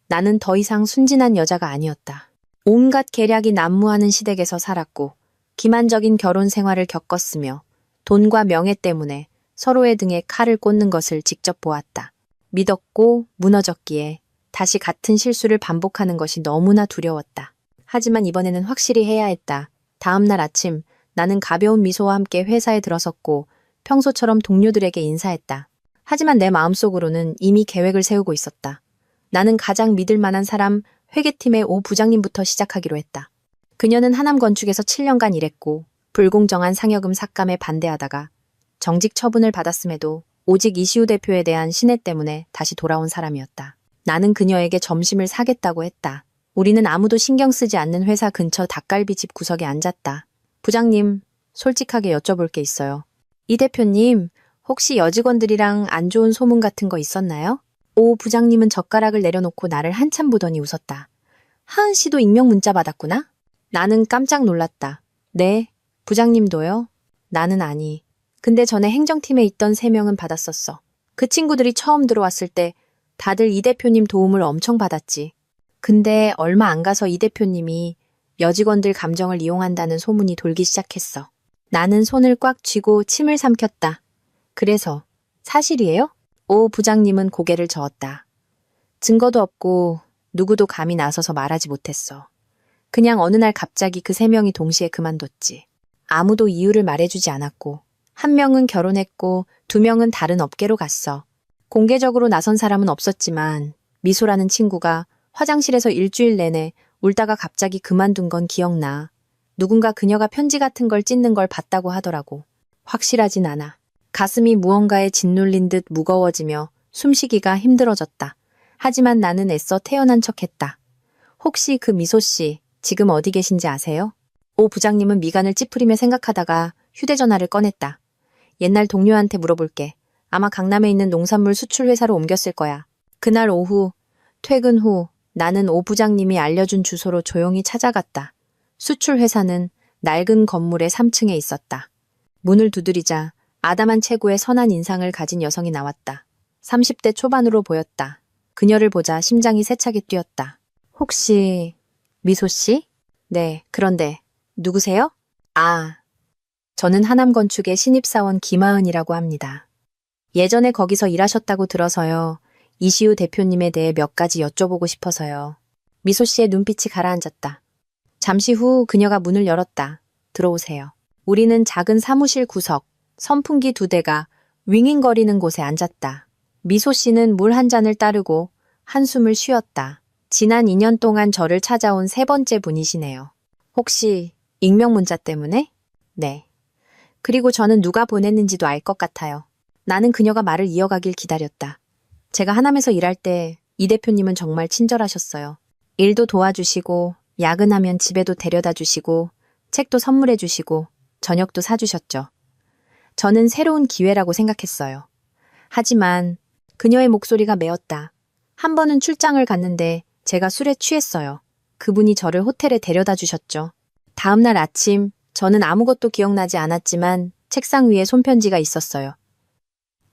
나는 더 이상 순진한 여자가 아니었다. 온갖 계략이 난무하는 시댁에서 살았고 기만적인 결혼 생활을 겪었으며 돈과 명예 때문에 서로의 등에 칼을 꽂는 것을 직접 보았다. 믿었고 무너졌기에 다시 같은 실수를 반복하는 것이 너무나 두려웠다. 하지만 이번에는 확실히 해야 했다. 다음 날 아침 나는 가벼운 미소와 함께 회사에 들어섰고 평소처럼 동료들에게 인사했다. 하지만 내 마음속으로는 이미 계획을 세우고 있었다. 나는 가장 믿을 만한 사람 회계팀의 오 부장님부터 시작하기로 했다. 그녀는 하남건축에서 7년간 일했고 불공정한 상여금 삭감에 반대하다가 정직 처분을 받았음에도 오직 이시우 대표에 대한 신뢰 때문에 다시 돌아온 사람이었다. 나는 그녀에게 점심을 사겠다고 했다. 우리는 아무도 신경 쓰지 않는 회사 근처 닭갈비집 구석에 앉았다. 부장님, 솔직하게 여쭤볼 게 있어요. 이 대표님, 혹시 여직원들이랑 안 좋은 소문 같은 거 있었나요? 오 부장님은 젓가락을 내려놓고 나를 한참 보더니 웃었다. 하은 씨도 익명 문자 받았구나? 나는 깜짝 놀랐다. 네, 부장님도요? 나는 아니. 근데 전에 행정팀에 있던 3명은 받았었어. 그 친구들이 처음 들어왔을 때 다들 이 대표님 도움을 엄청 받았지. 근데 얼마 안 가서 이 대표님이 여직원들 감정을 이용한다는 소문이 돌기 시작했어. 나는 손을 꽉 쥐고 침을 삼켰다. 그래서 사실이에요? 오 부장님은 고개를 저었다. 증거도 없고 누구도 감히 나서서 말하지 못했어. 그냥 어느 날 갑자기 그 3명이 동시에 그만뒀지. 아무도 이유를 말해주지 않았고 1명은 결혼했고 2명은 다른 업계로 갔어. 공개적으로 나선 사람은 없었지만 미소라는 친구가 화장실에서 일주일 내내 울다가 갑자기 그만둔 건 기억나. 누군가 그녀가 편지 같은 걸 찢는 걸 봤다고 하더라고. 확실하진 않아. 가슴이 무언가에 짓눌린 듯 무거워지며 숨쉬기가 힘들어졌다. 하지만 나는 애써 태어난 척했다. 혹시 그 미소 씨 지금 어디 계신지 아세요? 오 부장님은 미간을 찌푸리며 생각하다가 휴대전화를 꺼냈다. 옛날 동료한테 물어볼게. 아마 강남에 있는 농산물 수출 회사로 옮겼을 거야. 그날 오후 퇴근 후 나는 오 부장님이 알려준 주소로 조용히 찾아갔다. 수출 회사는 낡은 건물의 3층에 있었다. 문을 두드리자 아담한 체구의 선한 인상을 가진 여성이 나왔다. 30대 초반으로 보였다. 그녀를 보자 심장이 세차게 뛰었다. 혹시 미소 씨? 네, 그런데 누구세요? 아, 저는 하남건축의 신입사원 김하은이라고 합니다. 예전에 거기서 일하셨다고 들어서요. 이시우 대표님에 대해 몇 가지 여쭤보고 싶어서요. 미소 씨의 눈빛이 가라앉았다. 잠시 후 그녀가 문을 열었다. 들어오세요. 우리는 작은 사무실 구석, 선풍기 2대가 윙윙거리는 곳에 앉았다. 미소 씨는 물 한 잔을 따르고 한숨을 쉬었다. 지난 2년 동안 저를 찾아온 3번째 분이시네요. 혹시 익명 문자 때문에? 네. 그리고 저는 누가 보냈는지도 알 것 같아요. 나는 그녀가 말을 이어가길 기다렸다. 제가 하남에서 일할 때 이 대표님은 정말 친절하셨어요. 일도 도와주시고, 야근하면 집에도 데려다 주시고, 책도 선물해 주시고, 저녁도 사주셨죠. 저는 새로운 기회라고 생각했어요. 하지만 그녀의 목소리가 메었다. 한 번은 출장을 갔는데 제가 술에 취했어요. 그분이 저를 호텔에 데려다 주셨죠. 다음 날 아침, 저는 아무것도 기억나지 않았지만 책상 위에 손편지가 있었어요.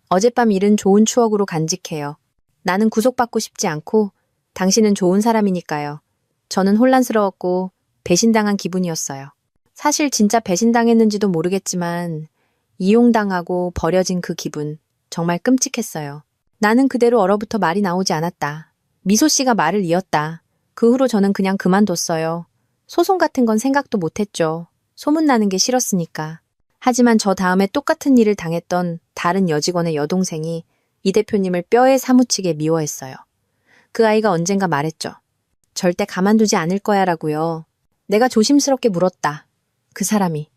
어젯밤 일은 좋은 추억으로 간직해요. 나는 구속받고 싶지 않고 당신은 좋은 사람이니까요. 저는 혼란스러웠고 배신당한 기분이었어요. 사실 진짜 배신당했는지도 모르겠지만 이용당하고 버려진 그 기분 정말 끔찍했어요. 나는 그대로 얼어붙어 말이 나오지 않았다. 미소 씨가 말을 이었다. 그 후로 저는 그냥 그만뒀어요. 소송 같은 건 생각도 못했죠. 소문나는 게 싫었으니까. 하지만 저 다음에 똑같은 일을 당했던 다른 여직원의 여동생이 이 대표님을 뼈에 사무치게 미워했어요. 그 아이가 언젠가 말했죠. 절대 가만두지 않을 거야 라고요. 내가 조심스럽게 물었다. 그 사람이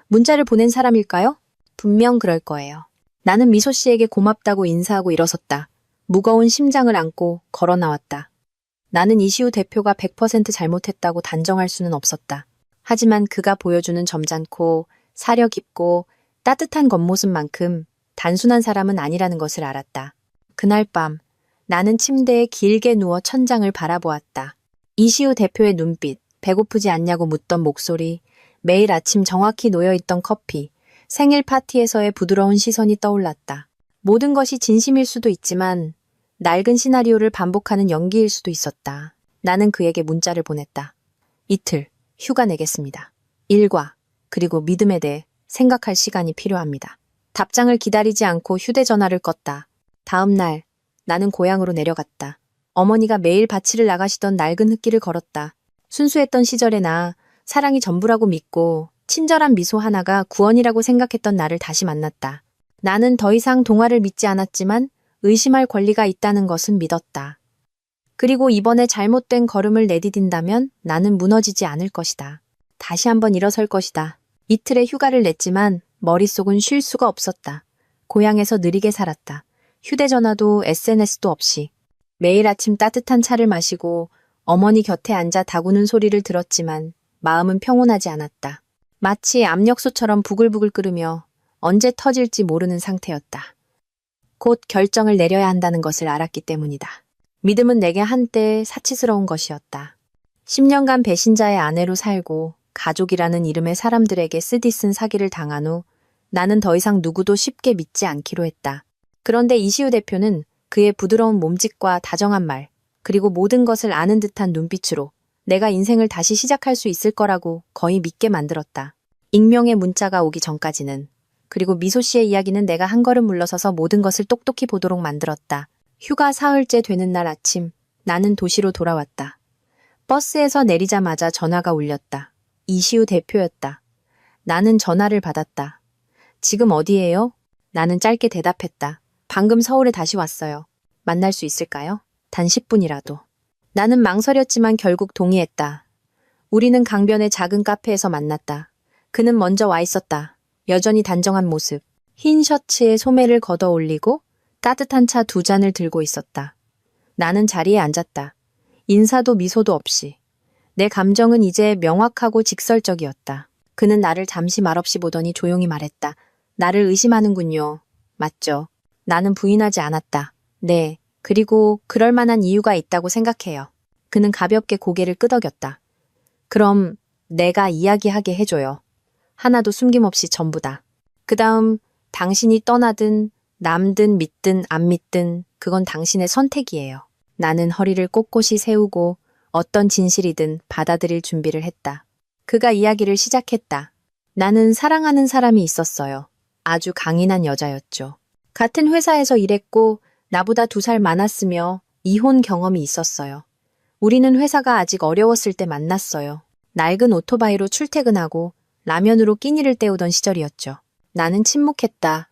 문자를 보낸 사람일까요? 분명 그럴 거예요. 나는 미소 씨에게 고맙다고 인사하고 일어섰다. 무거운 심장을 안고 걸어 나왔다. 나는 이시우 대표가 100% 잘못했다고 단정할 수는 없었다. 하지만 그가 보여주는 점잖고 사려 깊고 따뜻한 겉모습만큼 단순한 사람은 아니라는 것을 알았다. 그날 밤 나는 침대에 길게 누워 천장을 바라보았다. 이시우 대표의 눈빛, 배고프지 않냐고 묻던 목소리, 매일 아침 정확히 놓여있던 커피, 생일 파티에서의 부드러운 시선이 떠올랐다. 모든 것이 진심일 수도 있지만 낡은 시나리오를 반복하는 연기일 수도 있었다. 나는 그에게 문자를 보냈다. 이틀 휴가 내겠습니다. 일과 그리고 믿음에 대해 생각할 시간이 필요합니다. 답장을 기다리지 않고 휴대전화를 껐다. 다음 날 나는 고향으로 내려갔다. 어머니가 매일 밭일을 나가시던 낡은 흙길을 걸었다. 순수했던 시절의 나, 사랑이 전부라고 믿고 친절한 미소 하나가 구원이라고 생각했던 나를 다시 만났다. 나는 더 이상 동화를 믿지 않았지만 의심할 권리가 있다는 것은 믿었다. 그리고 이번에 잘못된 걸음을 내디딘다면 나는 무너지지 않을 것이다. 다시 한번 일어설 것이다. 이틀의 휴가를 냈지만 머릿속은 쉴 수가 없었다. 고향에서 느리게 살았다. 휴대전화도 SNS도 없이. 매일 아침 따뜻한 차를 마시고 어머니 곁에 앉아 다구는 소리를 들었지만 마음은 평온하지 않았다. 마치 압력솥처럼 부글부글 끓으며 언제 터질지 모르는 상태였다. 곧 결정을 내려야 한다는 것을 알았기 때문이다. 믿음은 내게 한때 사치스러운 것이었다. 10년간 배신자의 아내로 살고 가족이라는 이름의 사람들에게 쓰디쓴 사기를 당한 후 나는 더 이상 누구도 쉽게 믿지 않기로 했다. 그런데 이시우 대표는 그의 부드러운 몸짓과 다정한 말, 그리고 모든 것을 아는 듯한 눈빛으로 내가 인생을 다시 시작할 수 있을 거라고 거의 믿게 만들었다. 익명의 문자가 오기 전까지는. 그리고 미소 씨의 이야기는 내가 한 걸음 물러서서 모든 것을 똑똑히 보도록 만들었다. 휴가 사흘째 되는 날 아침, 나는 도시로 돌아왔다. 버스에서 내리자마자 전화가 울렸다. 이시우 대표였다. 나는 전화를 받았다. 지금 어디예요? 나는 짧게 대답했다. 방금 서울에 다시 왔어요. 만날 수 있을까요? 단 10분이라도. 나는 망설였지만 결국 동의했다. 우리는 강변의 작은 카페에서 만났다. 그는 먼저 와 있었다. 여전히 단정한 모습. 흰 셔츠에 소매를 걷어 올리고 따뜻한 차 2잔을 들고 있었다. 나는 자리에 앉았다. 인사도 미소도 없이. 내 감정은 이제 명확하고 직설적이었다. 그는 나를 잠시 말없이 보더니 조용히 말했다. 나를 의심하는군요. 맞죠? 나는 부인하지 않았다. 네, 그리고 그럴 만한 이유가 있다고 생각해요. 그는 가볍게 고개를 끄덕였다. 그럼 내가 이야기하게 해줘요. 하나도 숨김없이 전부 다. 그 다음 당신이 떠나든 남든 믿든 안 믿든 그건 당신의 선택이에요. 나는 허리를 꼿꼿이 세우고 어떤 진실이든 받아들일 준비를 했다. 그가 이야기를 시작했다. 나는 사랑하는 사람이 있었어요. 아주 강인한 여자였죠. 같은 회사에서 일했고 나보다 2살 많았으며 이혼 경험이 있었어요. 우리는 회사가 아직 어려웠을 때 만났어요. 낡은 오토바이로 출퇴근하고 라면으로 끼니를 때우던 시절이었죠. 나는 침묵했다.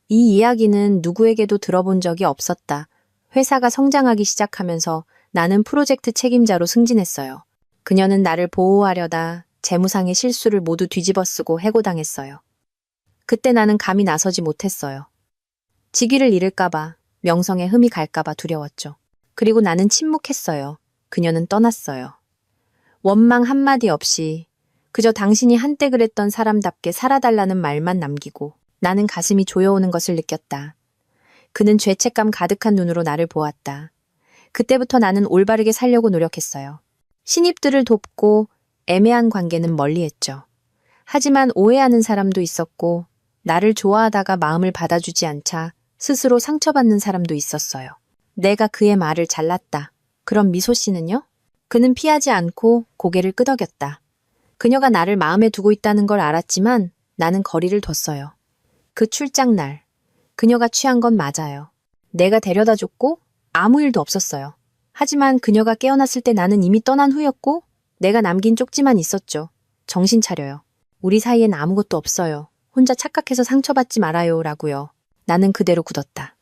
이 이야기는 누구에게도 들어본 적이 없었다. 회사가 성장하기 시작하면서 나는 프로젝트 책임자로 승진했어요. 그녀는 나를 보호하려다 재무상의 실수를 모두 뒤집어쓰고 해고당했어요. 그때 나는 감히 나서지 못했어요. 직위를 잃을까봐, 명성에 흠이 갈까봐 두려웠죠. 그리고 나는 침묵했어요. 그녀는 떠났어요. 원망 한마디 없이 그저 당신이 한때 그랬던 사람답게 살아달라는 말만 남기고 나는 가슴이 조여오는 것을 느꼈다. 그는 죄책감 가득한 눈으로 나를 보았다. 그때부터 나는 올바르게 살려고 노력했어요. 신입들을 돕고 애매한 관계는 멀리했죠. 하지만 오해하는 사람도 있었고 나를 좋아하다가 마음을 받아주지 않자 스스로 상처받는 사람도 있었어요. 내가 그의 말을 잘랐다. 그럼 미소 씨는요? 그는 피하지 않고 고개를 끄덕였다. 그녀가 나를 마음에 두고 있다는 걸 알았지만 나는 거리를 뒀어요. 그 출장날, 그녀가 취한 건 맞아요. 내가 데려다 줬고 아무 일도 없었어요. 하지만 그녀가 깨어났을 때 나는 이미 떠난 후였고 내가 남긴 쪽지만 있었죠. 정신 차려요. 우리 사이엔 아무것도 없어요. 혼자 착각해서 상처받지 말아요. 라고요. 나는 그대로 굳었다.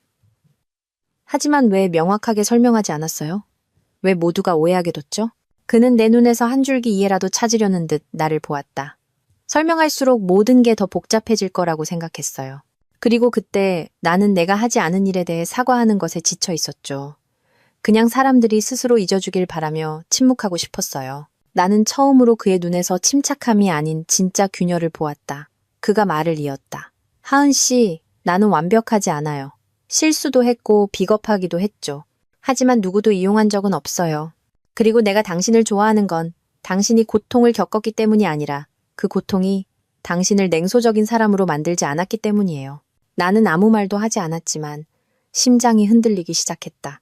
하지만 왜 명확하게 설명하지 않았어요? 왜 모두가 오해하게 뒀죠? 그는 내 눈에서 한 줄기 이해라도 찾으려는 듯 나를 보았다. 설명할수록 모든 게 더 복잡해질 거라고 생각했어요. 그리고 그때 나는 내가 하지 않은 일에 대해 사과하는 것에 지쳐 있었죠. 그냥 사람들이 스스로 잊어주길 바라며 침묵하고 싶었어요. 나는 처음으로 그의 눈에서 침착함이 아닌 진짜 균열을 보았다. 그가 말을 이었다. 하은 씨, 나는 완벽하지 않아요. 실수도 했고 비겁하기도 했죠. 하지만 누구도 이용한 적은 없어요. 그리고 내가 당신을 좋아하는 건 당신이 고통을 겪었기 때문이 아니라 그 고통이 당신을 냉소적인 사람으로 만들지 않았기 때문이에요. 나는 아무 말도 하지 않았지만 심장이 흔들리기 시작했다.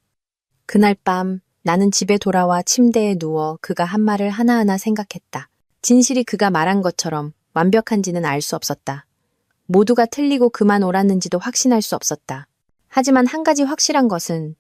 그날 밤 나는 집에 돌아와 침대에 누워 그가 한 말을 하나하나 생각했다. 진실이 그가 말한 것처럼 완벽한지는 알 수 없었다. 모두가 틀리고 그만 옳았는지도 확신할 수 없었다. 하지만 한 가지 확실한 것은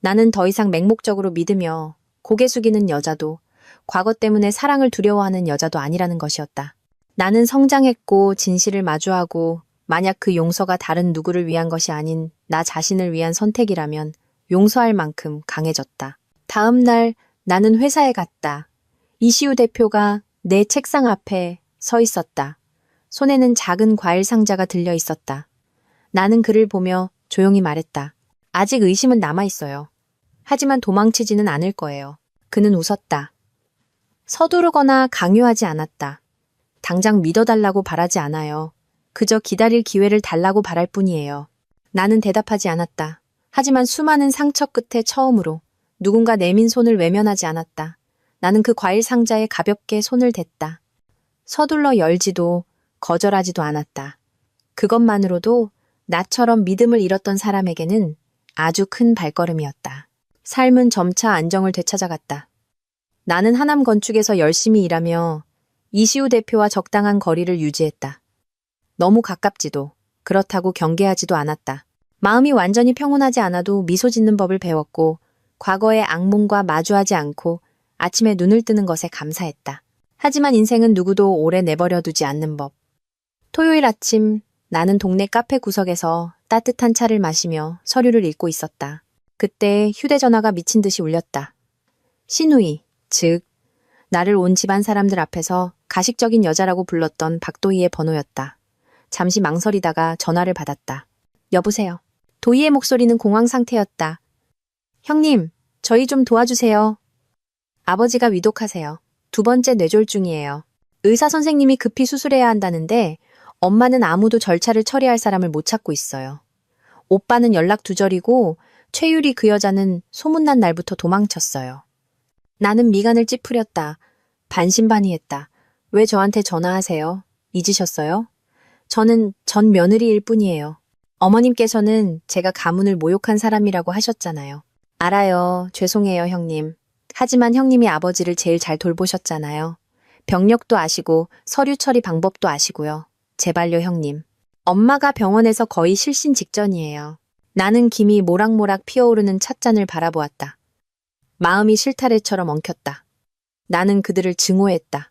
나는 더 이상 맹목적으로 믿으며 고개 숙이는 여자도 과거 때문에 사랑을 두려워하는 여자도 아니라는 것이었다. 나는 성장했고 진실을 마주하고 만약 그 용서가 다른 누구를 위한 것이 아닌 나 자신을 위한 선택이라면 용서할 만큼 강해졌다. 다음 날 나는 회사에 갔다. 이시우 대표가 내 책상 앞에 서 있었다. 손에는 작은 과일 상자가 들려 있었다. 나는 그를 보며 조용히 말했다. 아직 의심은 남아있어요. 하지만 도망치지는 않을 거예요. 그는 웃었다. 서두르거나 강요하지 않았다. 당장 믿어달라고 바라지 않아요. 그저 기다릴 기회를 달라고 바랄 뿐이에요. 나는 대답하지 않았다. 하지만 수많은 상처 끝에 처음으로 누군가 내민 손을 외면하지 않았다. 나는 그 과일 상자에 가볍게 손을 댔다. 서둘러 열지도 거절하지도 않았다. 그것만으로도 나처럼 믿음을 잃었던 사람에게는 아주 큰 발걸음이었다. 삶은 점차 안정을 되찾아갔다. 나는 하남 건축에서 열심히 일하며 이시우 대표와 적당한 거리를 유지했다. 너무 가깝지도 그렇다고 경계하지도 않았다. 마음이 완전히 평온하지 않아도 미소 짓는 법을 배웠고 과거의 악몽과 마주하지 않고 아침에 눈을 뜨는 것에 감사했다. 하지만 인생은 누구도 오래 내버려 두지 않는 법. 토요일 아침 나는 동네 카페 구석에서 따뜻한 차를 마시며 서류를 읽고 있었다. 그때 휴대전화가 미친 듯이 울렸다. 신우이, 즉 나를 온 집안 사람들 앞에서 가식적인 여자라고 불렀던 박도희의 번호였다. 잠시 망설이다가 전화를 받았다. 여보세요. 도희의 목소리는 공황 상태였다. 형님, 저희 좀 도와주세요. 아버지가 위독하세요. 2번째 뇌졸중이에요. 의사 선생님이 급히 수술해야 한다는데 엄마는 아무도 절차를 처리할 사람을 못 찾고 있어요. 오빠는 연락 두절이고 최유리 그 여자는 소문난 날부터 도망쳤어요. 나는 미간을 찌푸렸다. 반신반의했다. 왜 저한테 전화하세요? 잊으셨어요? 저는 전 며느리일 뿐이에요. 어머님께서는 제가 가문을 모욕한 사람이라고 하셨잖아요. 알아요. 죄송해요, 형님. 하지만 형님이 아버지를 제일 잘 돌보셨잖아요. 병력도 아시고 서류 처리 방법도 아시고요. 제발요, 형님. 엄마가 병원에서 거의 실신 직전이에요. 나는 김이 모락모락 피어오르는 찻잔을 바라보았다. 마음이 실타래처럼 엉켰다. 나는 그들을 증오했다.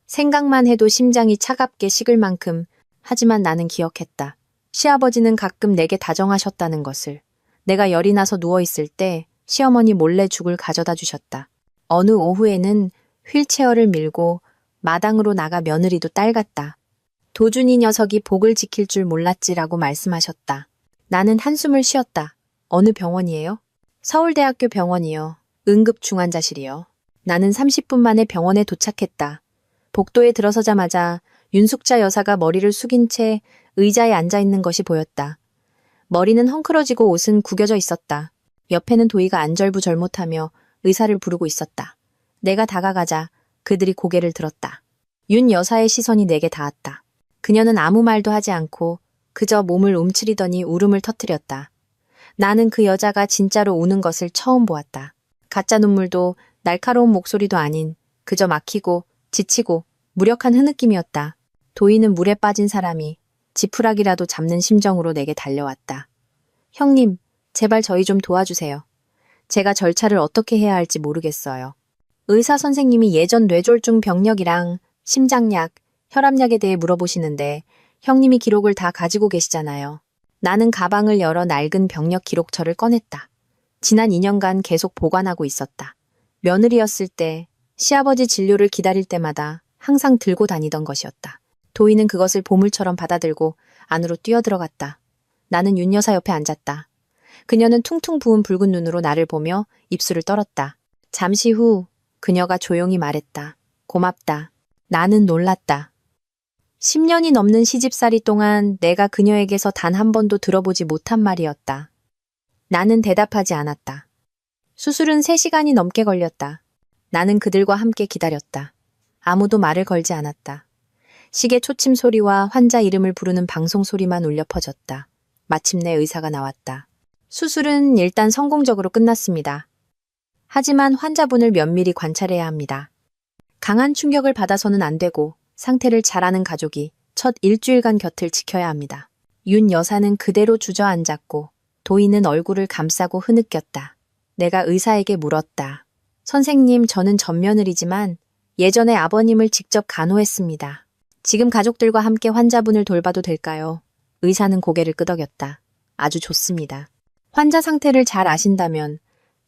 생각만 해도 심장이 차갑게 식을 만큼 하지만 나는 기억했다. 시아버지는 가끔 내게 다정하셨다는 것을. 내가 열이 나서 누워있을 때 시어머니 몰래 죽을 가져다 주셨다. 어느 오후에는 휠체어를 밀고 마당으로 나가 며느리도 딸 같다. 도준이 녀석이 복을 지킬 줄 몰랐지라고 말씀하셨다. 나는 한숨을 쉬었다. 어느 병원이에요? 서울대학교 병원이요. 응급 중환자실이요. 나는 30분 만에 병원에 도착했다. 복도에 들어서자마자 윤숙자 여사가 머리를 숙인 채 의자에 앉아 있는 것이 보였다. 머리는 헝클어지고 옷은 구겨져 있었다. 옆에는 도희가 안절부절못하며 의사를 부르고 있었다. 내가 다가가자 그들이 고개를 들었다. 윤 여사의 시선이 내게 닿았다. 그녀는 아무 말도 하지 않고 그저 몸을 움츠리더니 울음을 터뜨렸다. 나는 그 여자가 진짜로 우는 것을 처음 보았다. 가짜 눈물도 날카로운 목소리도 아닌 그저 막히고 지치고 무력한 흐느낌이었다. 도희는 물에 빠진 사람이 지푸라기라도 잡는 심정으로 내게 달려왔다. 형님, 제발 저희 좀 도와주세요. 제가 절차를 어떻게 해야 할지 모르겠어요. 의사 선생님이 예전 뇌졸중 병력이랑 심장약, 혈압약에 대해 물어보시는데 형님이 기록을 다 가지고 계시잖아요. 나는 가방을 열어 낡은 병력 기록처를 꺼냈다. 지난 2년간 계속 보관하고 있었다. 며느리였을 때 시아버지 진료를 기다릴 때마다 항상 들고 다니던 것이었다. 도희는 그것을 보물처럼 받아들고 안으로 뛰어들어갔다. 나는 윤 여사 옆에 앉았다. 그녀는 퉁퉁 부은 붉은 눈으로 나를 보며 입술을 떨었다. 잠시 후 그녀가 조용히 말했다. 고맙다. 나는 놀랐다. 10년이 넘는 시집살이 동안 내가 그녀에게서 단 한 번도 들어보지 못한 말이었다. 나는 대답하지 않았다. 수술은 3시간이 넘게 걸렸다. 나는 그들과 함께 기다렸다. 아무도 말을 걸지 않았다. 시계 초침 소리와 환자 이름을 부르는 방송 소리만 울려 퍼졌다. 마침내 의사가 나왔다. 수술은 일단 성공적으로 끝났습니다. 하지만 환자분을 면밀히 관찰해야 합니다. 강한 충격을 받아서는 안 되고 상태를 잘 아는 가족이 첫 일주일간 곁을 지켜야 합니다. 윤 여사는 그대로 주저앉았고 도희는 얼굴을 감싸고 흐느꼈다. 내가 의사에게 물었다. 선생님, 저는 맏며느리지만 예전에 아버님을 직접 간호했습니다. 지금 가족들과 함께 환자분을 돌봐도 될까요? 의사는 고개를 끄덕였다. 아주 좋습니다. 환자 상태를 잘 아신다면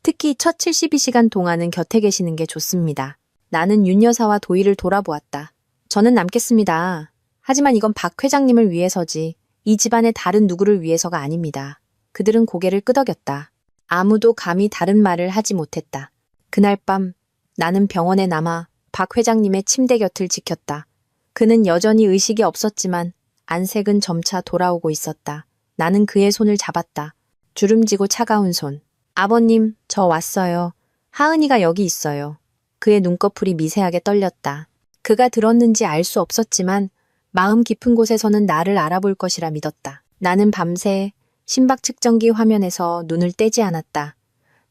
특히 첫 72시간 동안은 곁에 계시는 게 좋습니다. 나는 윤 여사와 도희를 돌아보았다. 저는 남겠습니다. 하지만 이건 박 회장님을 위해서지 이 집안의 다른 누구를 위해서가 아닙니다. 그들은 고개를 끄덕였다. 아무도 감히 다른 말을 하지 못했다. 그날 밤 나는 병원에 남아 박 회장님의 침대 곁을 지켰다. 그는 여전히 의식이 없었지만 안색은 점차 돌아오고 있었다. 나는 그의 손을 잡았다. 주름지고 차가운 손. 아버님, 저 왔어요. 하은이가 여기 있어요. 그의 눈꺼풀이 미세하게 떨렸다. 그가 들었는지 알 수 없었지만 마음 깊은 곳에서는 나를 알아볼 것이라 믿었다. 나는 밤새 심박 측정기 화면에서 눈을 떼지 않았다.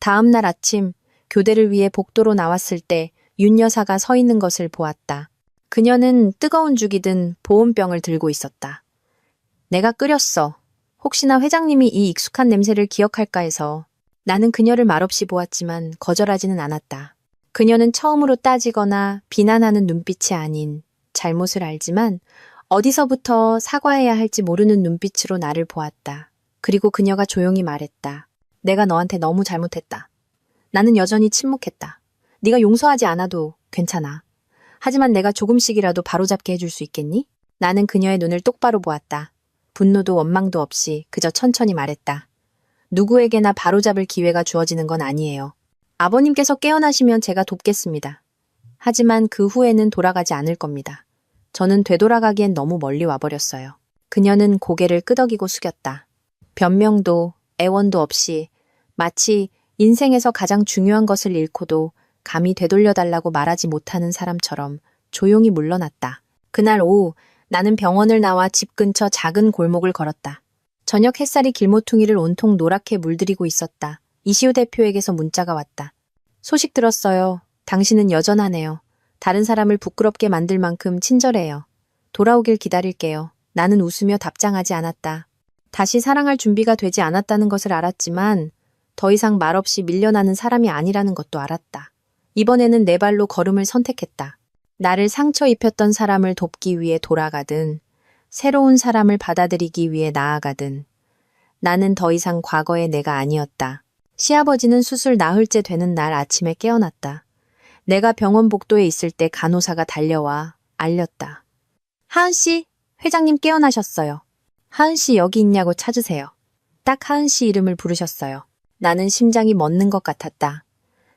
다음 날 아침 교대를 위해 복도로 나왔을 때 윤 여사가 서 있는 것을 보았다. 그녀는 뜨거운 죽이 든 보온병을 들고 있었다. 내가 끓였어. 혹시나 회장님이 이 익숙한 냄새를 기억할까 해서. 나는 그녀를 말없이 보았지만 거절하지는 않았다. 그녀는 처음으로 따지거나 비난하는 눈빛이 아닌 잘못을 알지만 어디서부터 사과해야 할지 모르는 눈빛으로 나를 보았다. 그리고 그녀가 조용히 말했다. 내가 너한테 너무 잘못했다. 나는 여전히 침묵했다. 네가 용서하지 않아도 괜찮아. 하지만 내가 조금씩이라도 바로잡게 해줄 수 있겠니? 나는 그녀의 눈을 똑바로 보았다. 분노도 원망도 없이 그저 천천히 말했다. 누구에게나 바로잡을 기회가 주어지는 건 아니에요. 아버님께서 깨어나시면 제가 돕겠습니다. 하지만 그 후에는 돌아가지 않을 겁니다. 저는 되돌아가기엔 너무 멀리 와버렸어요. 그녀는 고개를 끄덕이고 숙였다. 변명도 애원도 없이 마치 인생에서 가장 중요한 것을 잃고도 감히 되돌려달라고 말하지 못하는 사람처럼 조용히 물러났다. 그날 오후 나는 병원을 나와 집 근처 작은 골목을 걸었다. 저녁 햇살이 길모퉁이를 온통 노랗게 물들이고 있었다. 이시우 대표에게서 문자가 왔다. 소식 들었어요. 당신은 여전하네요. 다른 사람을 부끄럽게 만들 만큼 친절해요. 돌아오길 기다릴게요. 나는 웃으며 답장하지 않았다. 다시 사랑할 준비가 되지 않았다는 것을 알았지만 더 이상 말없이 밀려나는 사람이 아니라는 것도 알았다. 이번에는 내 발로 걸음을 선택했다. 나를 상처 입혔던 사람을 돕기 위해 돌아가든 새로운 사람을 받아들이기 위해 나아가든 나는 더 이상 과거의 내가 아니었다. 시아버지는 수술 나흘째 되는 날 아침에 깨어났다. 내가 병원 복도에 있을 때 간호사가 달려와 알렸다. 하은 씨, 회장님 깨어나셨어요. 하은 씨 여기 있냐고 찾으세요. 딱 하은 씨 이름을 부르셨어요. 나는 심장이 멎는 것 같았다.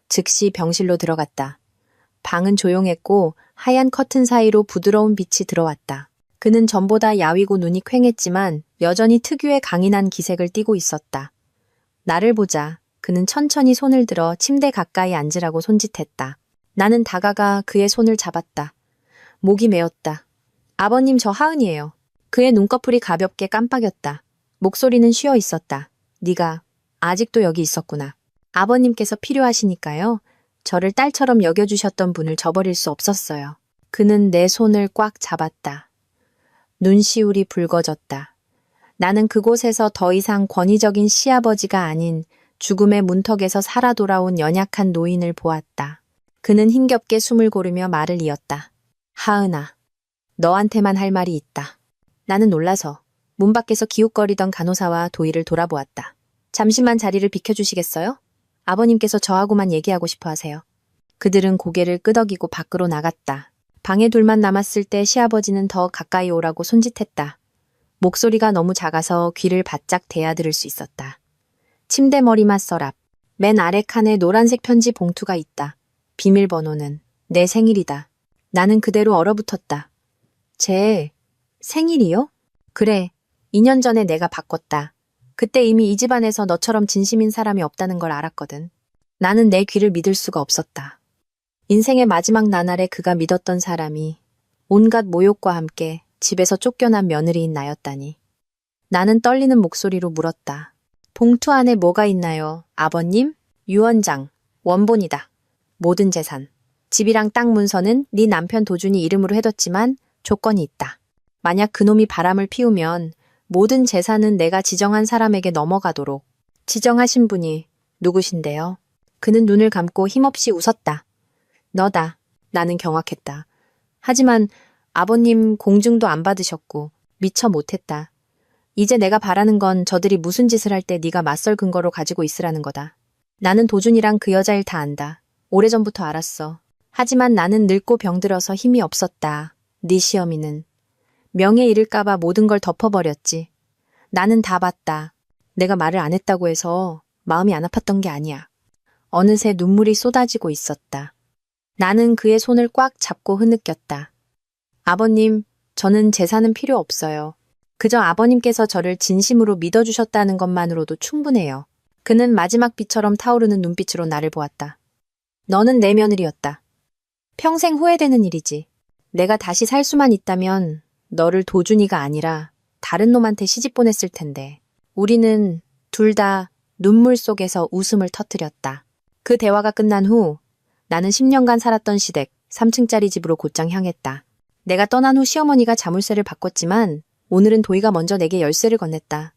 즉시 병실로 들어갔다. 방은 조용했고 하얀 커튼 사이로 부드러운 빛이 들어왔다. 그는 전보다 야위고 눈이 퀭했지만 여전히 특유의 강인한 기색을 띠고 있었다. 나를 보자 그는 천천히 손을 들어 침대 가까이 앉으라고 손짓했다. 나는 다가가 그의 손을 잡았다. 목이 메었다. 아버님 저 하은이에요. 그의 눈꺼풀이 가볍게 깜빡였다. 목소리는 쉬어 있었다. 네가 아직도 여기 있었구나. 아버님께서 필요하시니까요. 저를 딸처럼 여겨주셨던 분을 저버릴 수 없었어요. 그는 내 손을 꽉 잡았다. 눈시울이 붉어졌다. 나는 그곳에서 더 이상 권위적인 시아버지가 아닌 죽음의 문턱에서 살아 돌아온 연약한 노인을 보았다. 그는 힘겹게 숨을 고르며 말을 이었다. 하은아, 너한테만 할 말이 있다. 나는 놀라서 문 밖에서 기웃거리던 간호사와 도희를 돌아보았다. 잠시만 자리를 비켜주시겠어요? 아버님께서 저하고만 얘기하고 싶어 하세요. 그들은 고개를 끄덕이고 밖으로 나갔다. 방에 둘만 남았을 때 시아버지는 더 가까이 오라고 손짓했다. 목소리가 너무 작아서 귀를 바짝 대야 들을 수 있었다. 침대 머리맡 서랍. 맨 아래 칸에 노란색 편지 봉투가 있다. 비밀번호는 내 생일이다. 나는 그대로 얼어붙었다. 제 생일이요? 그래. 2년 전에 내가 바꿨다. 그때 이미 이 집안에서 너처럼 진심인 사람이 없다는 걸 알았거든. 나는 내 귀를 믿을 수가 없었다. 인생의 마지막 나날에 그가 믿었던 사람이 온갖 모욕과 함께 집에서 쫓겨난 며느리인 나였다니. 나는 떨리는 목소리로 물었다. 봉투 안에 뭐가 있나요? 아버님? 유언장. 원본이다. 모든 재산. 집이랑 땅 문서는 네 남편 도준이 이름으로 해뒀지만 조건이 있다. 만약 그놈이 바람을 피우면 모든 재산은 내가 지정한 사람에게 넘어가도록. 지정하신 분이 누구신데요? 그는 눈을 감고 힘없이 웃었다. 너다. 나는 경악했다. 하지만 아버님 공증도 안 받으셨고 미처 못했다. 이제 내가 바라는 건 저들이 무슨 짓을 할 때 네가 맞설 근거로 가지고 있으라는 거다. 나는 도준이랑 그 여자일 다 안다. 오래전부터 알았어. 하지만 나는 늙고 병들어서 힘이 없었다. 네 시어미는. 명예 잃을까봐 모든 걸 덮어버렸지. 나는 다 봤다. 내가 말을 안 했다고 해서 마음이 안 아팠던 게 아니야. 어느새 눈물이 쏟아지고 있었다. 나는 그의 손을 꽉 잡고 흐느꼈다. 아버님, 저는 재산은 필요 없어요. 그저 아버님께서 저를 진심으로 믿어주셨다는 것만으로도 충분해요. 그는 마지막 빛처럼 타오르는 눈빛으로 나를 보았다. 너는 내 며느리였다. 평생 후회되는 일이지. 내가 다시 살 수만 있다면 너를 도준이가 아니라 다른 놈한테 시집 보냈을 텐데. 우리는 둘 다 눈물 속에서 웃음을 터뜨렸다. 그 대화가 끝난 후 나는 10년간 살았던 시댁 3층짜리 집으로 곧장 향했다. 내가 떠난 후 시어머니가 자물쇠를 바꿨지만 오늘은 도희가 먼저 내게 열쇠를 건넸다.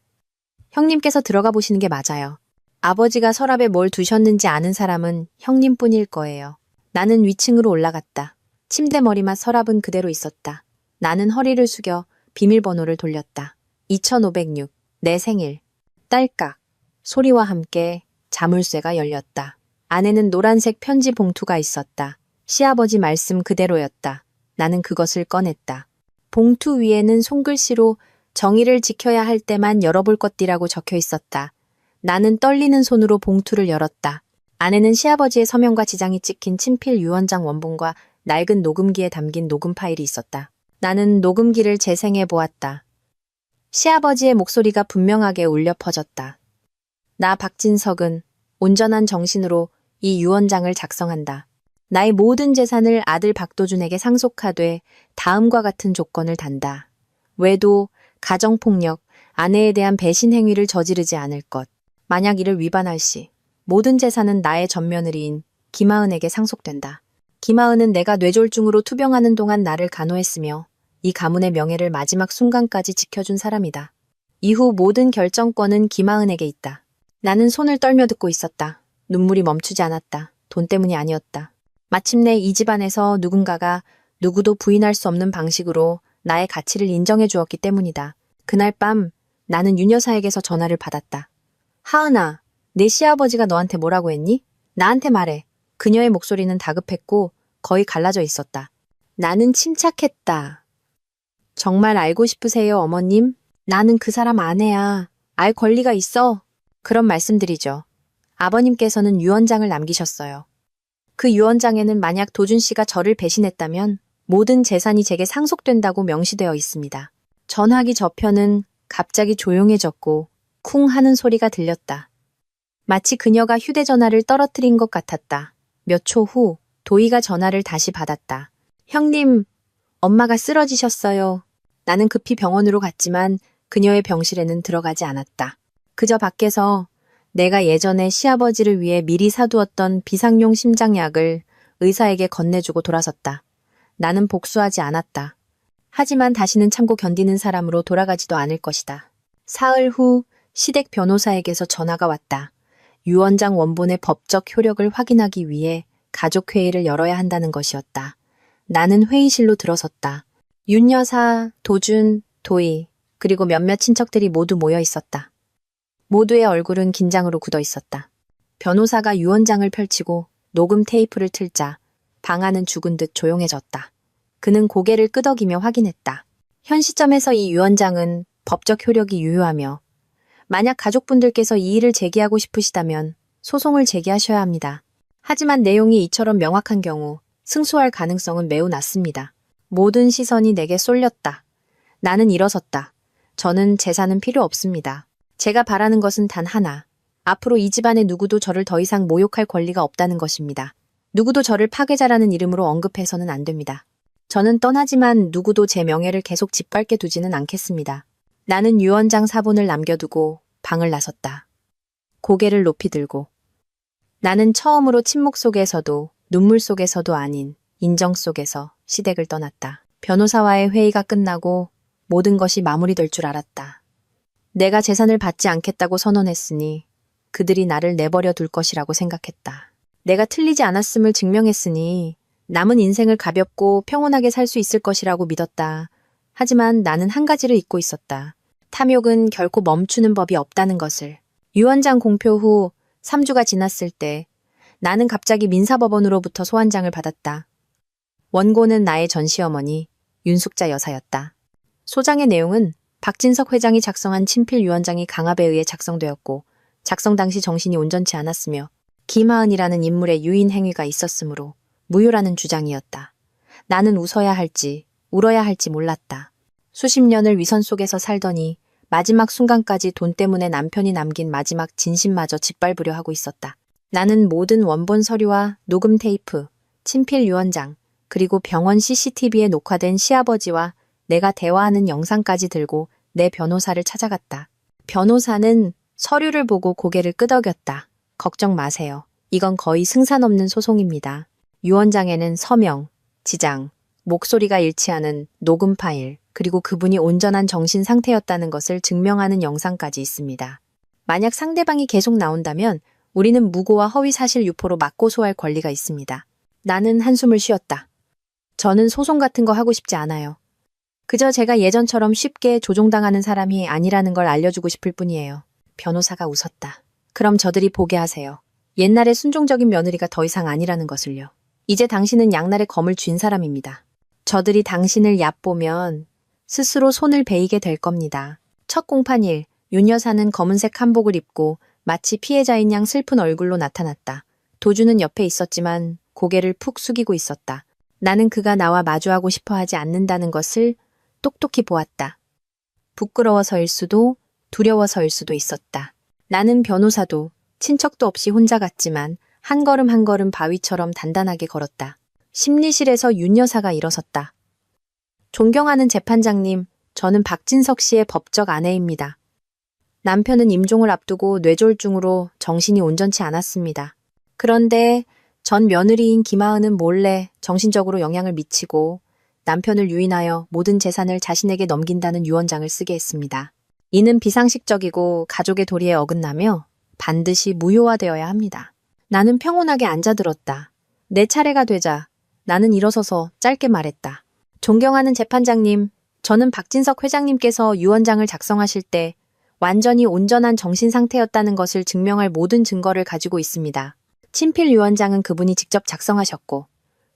형님께서 들어가 보시는 게 맞아요. 아버지가 서랍에 뭘 두셨는지 아는 사람은 형님뿐일 거예요. 나는 위층으로 올라갔다. 침대 머리맡 서랍은 그대로 있었다. 나는 허리를 숙여 비밀번호를 돌렸다. 2506, 내 생일. 딸깍. 소리와 함께 자물쇠가 열렸다. 안에는 노란색 편지 봉투가 있었다. 시아버지 말씀 그대로였다. 나는 그것을 꺼냈다. 봉투 위에는 손글씨로 정의를 지켜야 할 때만 열어볼 것이라고 적혀 있었다. 나는 떨리는 손으로 봉투를 열었다. 안에는 시아버지의 서명과 지장이 찍힌 친필 유언장 원본과 낡은 녹음기에 담긴 녹음 파일이 있었다. 나는 녹음기를 재생해 보았다. 시아버지의 목소리가 분명하게 울려 퍼졌다. 나 박진석은 온전한 정신으로 이 유언장을 작성한다. 나의 모든 재산을 아들 박도준에게 상속하되 다음과 같은 조건을 단다. 외도, 가정폭력, 아내에 대한 배신 행위를 저지르지 않을 것. 만약 이를 위반할 시 모든 재산은 나의 전며느리인 김하은에게 상속된다. 김하은은 내가 뇌졸중으로 투병하는 동안 나를 간호했으며 이 가문의 명예를 마지막 순간까지 지켜준 사람이다. 이후 모든 결정권은 김하은에게 있다. 나는 손을 떨며 듣고 있었다. 눈물이 멈추지 않았다. 돈 때문이 아니었다. 마침내 이 집안에서 누군가가 누구도 부인할 수 없는 방식으로 나의 가치를 인정해 주었기 때문이다. 그날 밤 나는 윤 여사에게서 전화를 받았다. 하은아, 내 시아버지가 너한테 뭐라고 했니? 나한테 말해. 그녀의 목소리는 다급했고 거의 갈라져 있었다. 나는 침착했다. 정말 알고 싶으세요, 어머님? 나는 그 사람 아내야. 알 권리가 있어. 그럼 말씀드리죠. 아버님께서는 유언장을 남기셨어요. 그 유언장에는 만약 도준 씨가 저를 배신했다면 모든 재산이 제게 상속된다고 명시되어 있습니다. 전화기 저편은 갑자기 조용해졌고 쿵 하는 소리가 들렸다. 마치 그녀가 휴대전화를 떨어뜨린 것 같았다. 몇 초 후 도희가 전화를 다시 받았다. 형님, 엄마가 쓰러지셨어요. 나는 급히 병원으로 갔지만 그녀의 병실에는 들어가지 않았다. 그저 밖에서 내가 예전에 시아버지를 위해 미리 사두었던 비상용 심장약을 의사에게 건네주고 돌아섰다. 나는 복수하지 않았다. 하지만 다시는 참고 견디는 사람으로 돌아가지도 않을 것이다. 사흘 후 시댁 변호사에게서 전화가 왔다. 유언장 원본의 법적 효력을 확인하기 위해 가족회의를 열어야 한다는 것이었다. 나는 회의실로 들어섰다. 윤 여사, 도준, 도희, 그리고 몇몇 친척들이 모두 모여 있었다. 모두의 얼굴은 긴장으로 굳어 있었다. 변호사가 유언장을 펼치고 녹음 테이프를 틀자 방안은 죽은 듯 조용해졌다. 그는 고개를 끄덕이며 확인했다. 현 시점에서 이 유언장은 법적 효력이 유효하며 만약 가족분들께서 이의를 제기하고 싶으시다면 소송을 제기하셔야 합니다. 하지만 내용이 이처럼 명확한 경우 승소할 가능성은 매우 낮습니다. 모든 시선이 내게 쏠렸다. 나는 일어섰다. 저는 재산은 필요 없습니다. 제가 바라는 것은 단 하나. 앞으로 이 집안의 누구도 저를 더 이상 모욕할 권리가 없다는 것입니다. 누구도 저를 파괴자라는 이름으로 언급해서는 안 됩니다. 저는 떠나지만 누구도 제 명예를 계속 짓밟게 두지는 않겠습니다. 나는 유언장 사본을 남겨두고 방을 나섰다. 고개를 높이 들고. 나는 처음으로 침묵 속에서도 눈물 속에서도 아닌 인정 속에서 시댁을 떠났다. 변호사와의 회의가 끝나고 모든 것이 마무리될 줄 알았다. 내가 재산을 받지 않겠다고 선언했으니 그들이 나를 내버려 둘 것이라고 생각했다. 내가 틀리지 않았음을 증명했으니 남은 인생을 가볍고 평온하게 살 수 있을 것이라고 믿었다. 하지만 나는 한 가지를 잊고 있었다. 탐욕은 결코 멈추는 법이 없다는 것을. 유언장 공표 후 3주가 지났을 때 나는 갑자기 민사법원으로부터 소환장을 받았다. 원고는 나의 전시어머니 윤숙자 여사였다. 소장의 내용은 박진석 회장이 작성한 친필 유언장이 강압에 의해 작성되었고 작성 당시 정신이 온전치 않았으며 김하은이라는 인물의 유인 행위가 있었으므로 무효라는 주장이었다. 나는 웃어야 할지 울어야 할지 몰랐다. 수십 년을 위선 속에서 살더니 마지막 순간까지 돈 때문에 남편이 남긴 마지막 진심마저 짓밟으려 하고 있었다. 나는 모든 원본 서류와 녹음 테이프, 친필 유언장, 그리고 병원 CCTV에 녹화된 시아버지와 내가 대화하는 영상까지 들고 내 변호사를 찾아갔다. 변호사는 서류를 보고 고개를 끄덕였다. 걱정 마세요. 이건 거의 승산 없는 소송입니다. 유언장에는 서명, 지장, 목소리가 일치하는 녹음 파일, 그리고 그분이 온전한 정신 상태였다는 것을 증명하는 영상까지 있습니다. 만약 상대방이 계속 나온다면 우리는 무고와 허위 사실 유포로 맞고소할 권리가 있습니다. 나는 한숨을 쉬었다. 저는 소송 같은 거 하고 싶지 않아요. 그저 제가 예전처럼 쉽게 조종당하는 사람이 아니라는 걸 알려주고 싶을 뿐이에요. 변호사가 웃었다. 그럼 저들이 보게 하세요. 옛날의 순종적인 며느리가 더 이상 아니라는 것을요. 이제 당신은 양날의 검을 쥔 사람입니다. 저들이 당신을 얕보면 스스로 손을 베이게 될 겁니다. 첫 공판일, 윤 여사는 검은색 한복을 입고 마치 피해자인 양 슬픈 얼굴로 나타났다. 도주는 옆에 있었지만 고개를 푹 숙이고 있었다. 나는 그가 나와 마주하고 싶어 하지 않는다는 것을 똑똑히 보았다. 부끄러워서일 수도 두려워서일 수도 있었다. 나는 변호사도 친척도 없이 혼자 갔지만 한 걸음 한 걸음 바위처럼 단단하게 걸었다. 심리실에서 윤 여사가 일어섰다. 존경하는 재판장님, 저는 박진석 씨의 법적 아내입니다. 남편은 임종을 앞두고 뇌졸중으로 정신이 온전치 않았습니다. 그런데 전 며느리인 김하은은 몰래 정신적으로 영향을 미치고 남편을 유인하여 모든 재산을 자신에게 넘긴다는 유언장을 쓰게 했습니다. 이는 비상식적이고 가족의 도리에 어긋나며 반드시 무효화되어야 합니다. 나는 평온하게 앉아들었다. 내 차례가 되자 나는 일어서서 짧게 말했다. 존경하는 재판장님, 저는 박진석 회장님께서 유언장을 작성하실 때 완전히 온전한 정신 상태였다는 것을 증명할 모든 증거를 가지고 있습니다. 친필 유언장은 그분이 직접 작성하셨고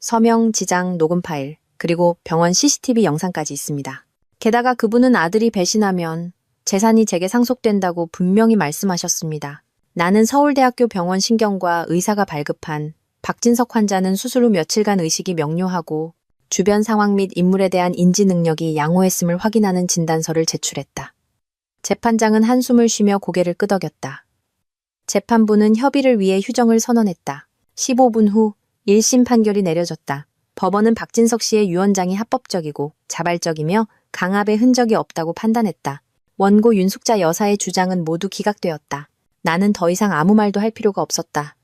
서명, 지장, 녹음 파일, 그리고 병원 CCTV 영상까지 있습니다. 게다가 그분은 아들이 배신하면 재산이 제게 상속된다고 분명히 말씀하셨습니다. 나는 서울대학교 병원 신경과 의사가 발급한 박진석 환자는 수술 후 며칠간 의식이 명료하고 주변 상황 및 인물에 대한 인지 능력이 양호했음을 확인하는 진단서를 제출했다. 재판장은 한숨을 쉬며 고개를 끄덕였다. 재판부는 협의를 위해 휴정을 선언했다. 15분 후 1심 판결이 내려졌다. 법원은 박진석 씨의 유언장이 합법적이고 자발적이며 강압의 흔적이 없다고 판단했다. 원고 윤숙자 여사의 주장은 모두 기각되었다. 나는 더 이상 아무 말도 할 필요가 없었다.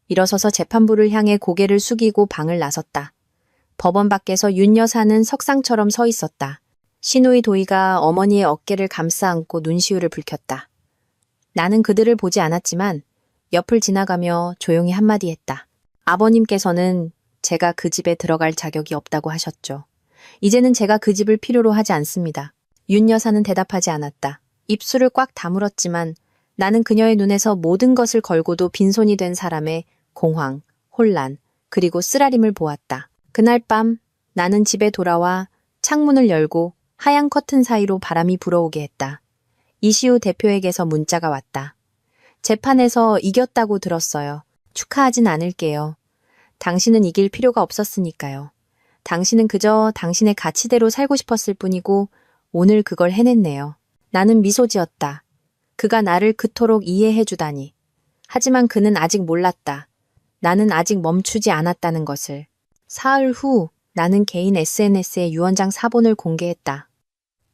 일어서서 재판부를 향해 고개를 숙이고 방을 나섰다. 법원 밖에서 윤 여사는 석상처럼 서 있었다. 시누이 도희가 어머니의 어깨를 감싸 안고 눈시울을 붉혔다. 나는 그들을 보지 않았지만 옆을 지나가며 조용히 한마디 했다. 아버님께서는 제가 그 집에 들어갈 자격이 없다고 하셨죠. 이제는 제가 그 집을 필요로 하지 않습니다. 윤 여사는 대답하지 않았다. 입술을 꽉 다물었지만 나는 그녀의 눈에서 모든 것을 걸고도 빈손이 된 사람의 공황, 혼란, 그리고 쓰라림을 보았다. 그날 밤 나는 집에 돌아와 창문을 열고 하얀 커튼 사이로 바람이 불어오게 했다. 이시우 대표에게서 문자가 왔다. 재판에서 이겼다고 들었어요. 축하하진 않을게요. 당신은 이길 필요가 없었으니까요. 당신은 그저 당신의 가치대로 살고 싶었을 뿐이고 오늘 그걸 해냈네요. 나는 미소 지었다. 그가 나를 그토록 이해해주다니. 하지만 그는 아직 몰랐다. 나는 아직 멈추지 않았다는 것을. 사흘 후 나는 개인 SNS에 유언장 사본을 공개했다.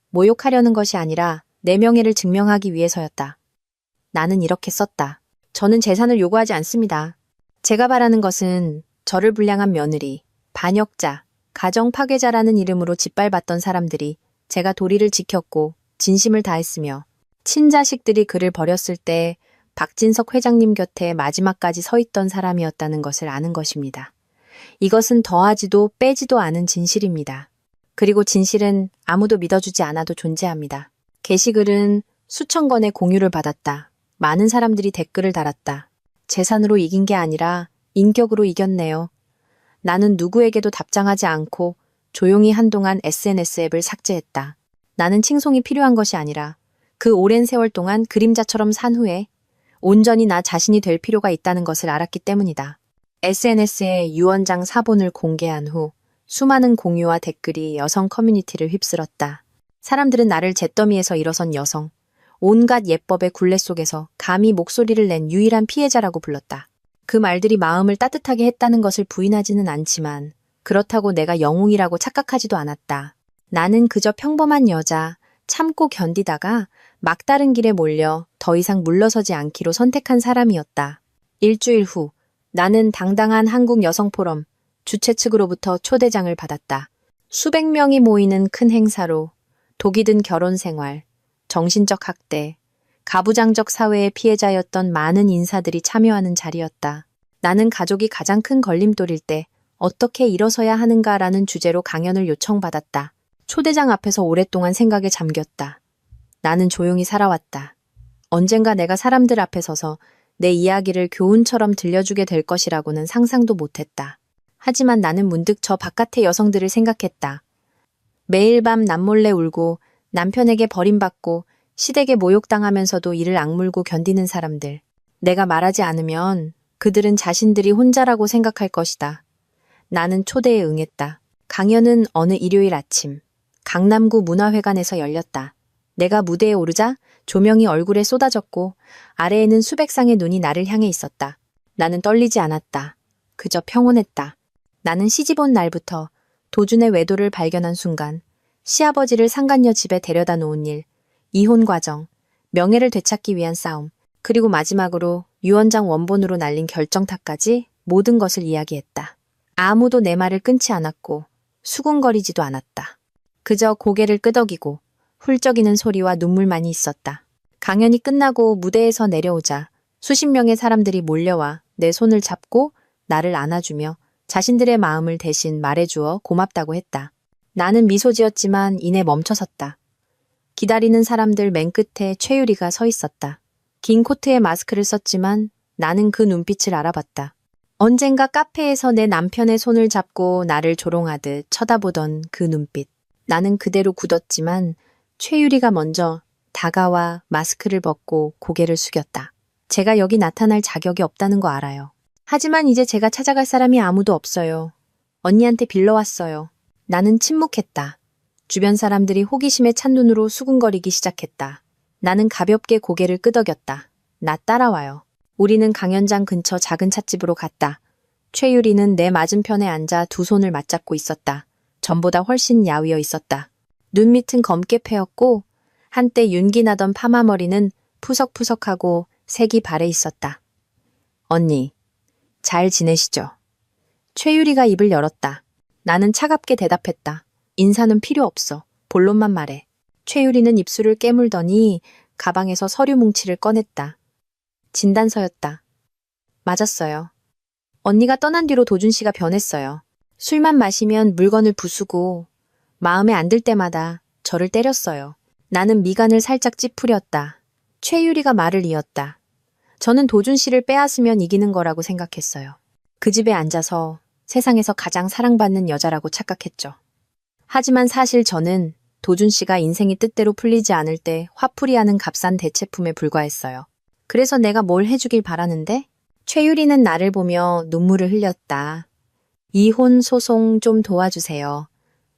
모욕하려는 것이 아니라 내 명예를 증명하기 위해서였다. 나는 이렇게 썼다. 저는 재산을 요구하지 않습니다. 제가 바라는 것은 저를 불량한 며느리, 반역자, 가정 파괴자라는 이름으로 짓밟았던 사람들이 제가 도리를 지켰고 진심을 다했으며 친자식들이 그를 버렸을 때 박진석 회장님 곁에 마지막까지 서 있던 사람이었다는 것을 아는 것입니다. 이것은 더하지도 빼지도 않은 진실입니다. 그리고 진실은 아무도 믿어주지 않아도 존재합니다. 게시글은 수천 건의 공유를 받았다. 많은 사람들이 댓글을 달았다. 재산으로 이긴 게 아니라 인격으로 이겼네요. 나는 누구에게도 답장하지 않고 조용히 한동안 SNS 앱을 삭제했다. 나는 칭송이 필요한 것이 아니라 그 오랜 세월 동안 그림자처럼 산 후에 온전히 나 자신이 될 필요가 있다는 것을 알았기 때문이다. SNS에 유언장 사본을 공개한 후 수많은 공유와 댓글이 여성 커뮤니티를 휩쓸었다. 사람들은 나를 잿더미에서 일어선 여성, 온갖 예법의 굴레 속에서 감히 목소리를 낸 유일한 피해자라고 불렀다. 그 말들이 마음을 따뜻하게 했다는 것을 부인하지는 않지만 그렇다고 내가 영웅이라고 착각하지도 않았다. 나는 그저 평범한 여자, 참고 견디다가 막다른 길에 몰려 더 이상 물러서지 않기로 선택한 사람이었다. 일주일 후 나는 당당한 한국 여성 포럼 주최 측으로부터 초대장을 받았다. 수백 명이 모이는 큰 행사로 독이 든 결혼 생활, 정신적 학대, 가부장적 사회의 피해자였던 많은 인사들이 참여하는 자리였다. 나는 가족이 가장 큰 걸림돌일 때 어떻게 일어서야 하는가라는 주제로 강연을 요청받았다. 초대장 앞에서 오랫동안 생각에 잠겼다. 나는 조용히 살아왔다. 언젠가 내가 사람들 앞에 서서 내 이야기를 교훈처럼 들려주게 될 것이라고는 상상도 못했다. 하지만 나는 문득 저 바깥의 여성들을 생각했다. 매일 밤 남몰래 울고 남편에게 버림받고 시댁에 모욕당하면서도 이를 악물고 견디는 사람들. 내가 말하지 않으면 그들은 자신들이 혼자라고 생각할 것이다. 나는 초대에 응했다. 강연은 어느 일요일 아침 강남구 문화회관에서 열렸다. 내가 무대에 오르자 조명이 얼굴에 쏟아졌고 아래에는 수백 쌍의 눈이 나를 향해 있었다. 나는 떨리지 않았다. 그저 평온했다. 나는 시집 온 날부터 도준의 외도를 발견한 순간 시아버지를 상간녀 집에 데려다 놓은 일, 이혼 과정, 명예를 되찾기 위한 싸움, 그리고 마지막으로 유언장 원본으로 날린 결정타까지 모든 것을 이야기했다. 아무도 내 말을 끊지 않았고 수군거리지도 않았다. 그저 고개를 끄덕이고 훌쩍이는 소리와 눈물만이 있었다. 강연이 끝나고 무대에서 내려오자 수십 명의 사람들이 몰려와 내 손을 잡고 나를 안아주며 자신들의 마음을 대신 말해주어 고맙다고 했다. 나는 미소 지었지만 이내 멈춰섰다. 기다리는 사람들 맨 끝에 최유리가 서 있었다. 긴 코트에 마스크를 썼지만 나는 그 눈빛을 알아봤다. 언젠가 카페에서 내 남편의 손을 잡고 나를 조롱하듯 쳐다보던 그 눈빛. 나는 그대로 굳었지만 최유리가 먼저 다가와 마스크를 벗고 고개를 숙였다. 제가 여기 나타날 자격이 없다는 거 알아요. 하지만 이제 제가 찾아갈 사람이 아무도 없어요. 언니한테 빌려왔어요. 나는 침묵했다. 주변 사람들이 호기심에 찬 눈으로 수군거리기 시작했다. 나는 가볍게 고개를 끄덕였다. 나 따라와요. 우리는 강연장 근처 작은 찻집으로 갔다. 최유리는 내 맞은편에 앉아 두 손을 맞잡고 있었다. 전보다 훨씬 야위어 있었다. 눈 밑은 검게 패였고 한때 윤기 나던 파마머리는 푸석푸석하고 색이 바래 있었다. 언니, 잘 지내시죠? 최유리가 입을 열었다. 나는 차갑게 대답했다. 인사는 필요 없어. 본론만 말해. 최유리는 입술을 깨물더니 가방에서 서류 뭉치를 꺼냈다. 진단서였다. 맞았어요. 언니가 떠난 뒤로 도준 씨가 변했어요. 술만 마시면 물건을 부수고 마음에 안 들 때마다 저를 때렸어요. 나는 미간을 살짝 찌푸렸다. 최유리가 말을 이었다. 저는 도준 씨를 빼앗으면 이기는 거라고 생각했어요. 그 집에 앉아서 세상에서 가장 사랑받는 여자라고 착각했죠. 하지만 사실 저는 도준 씨가 인생이 뜻대로 풀리지 않을 때 화풀이하는 값싼 대체품에 불과했어요. 그래서 내가 뭘 해주길 바라는데? 최유리는 나를 보며 눈물을 흘렸다. 이혼 소송 좀 도와주세요.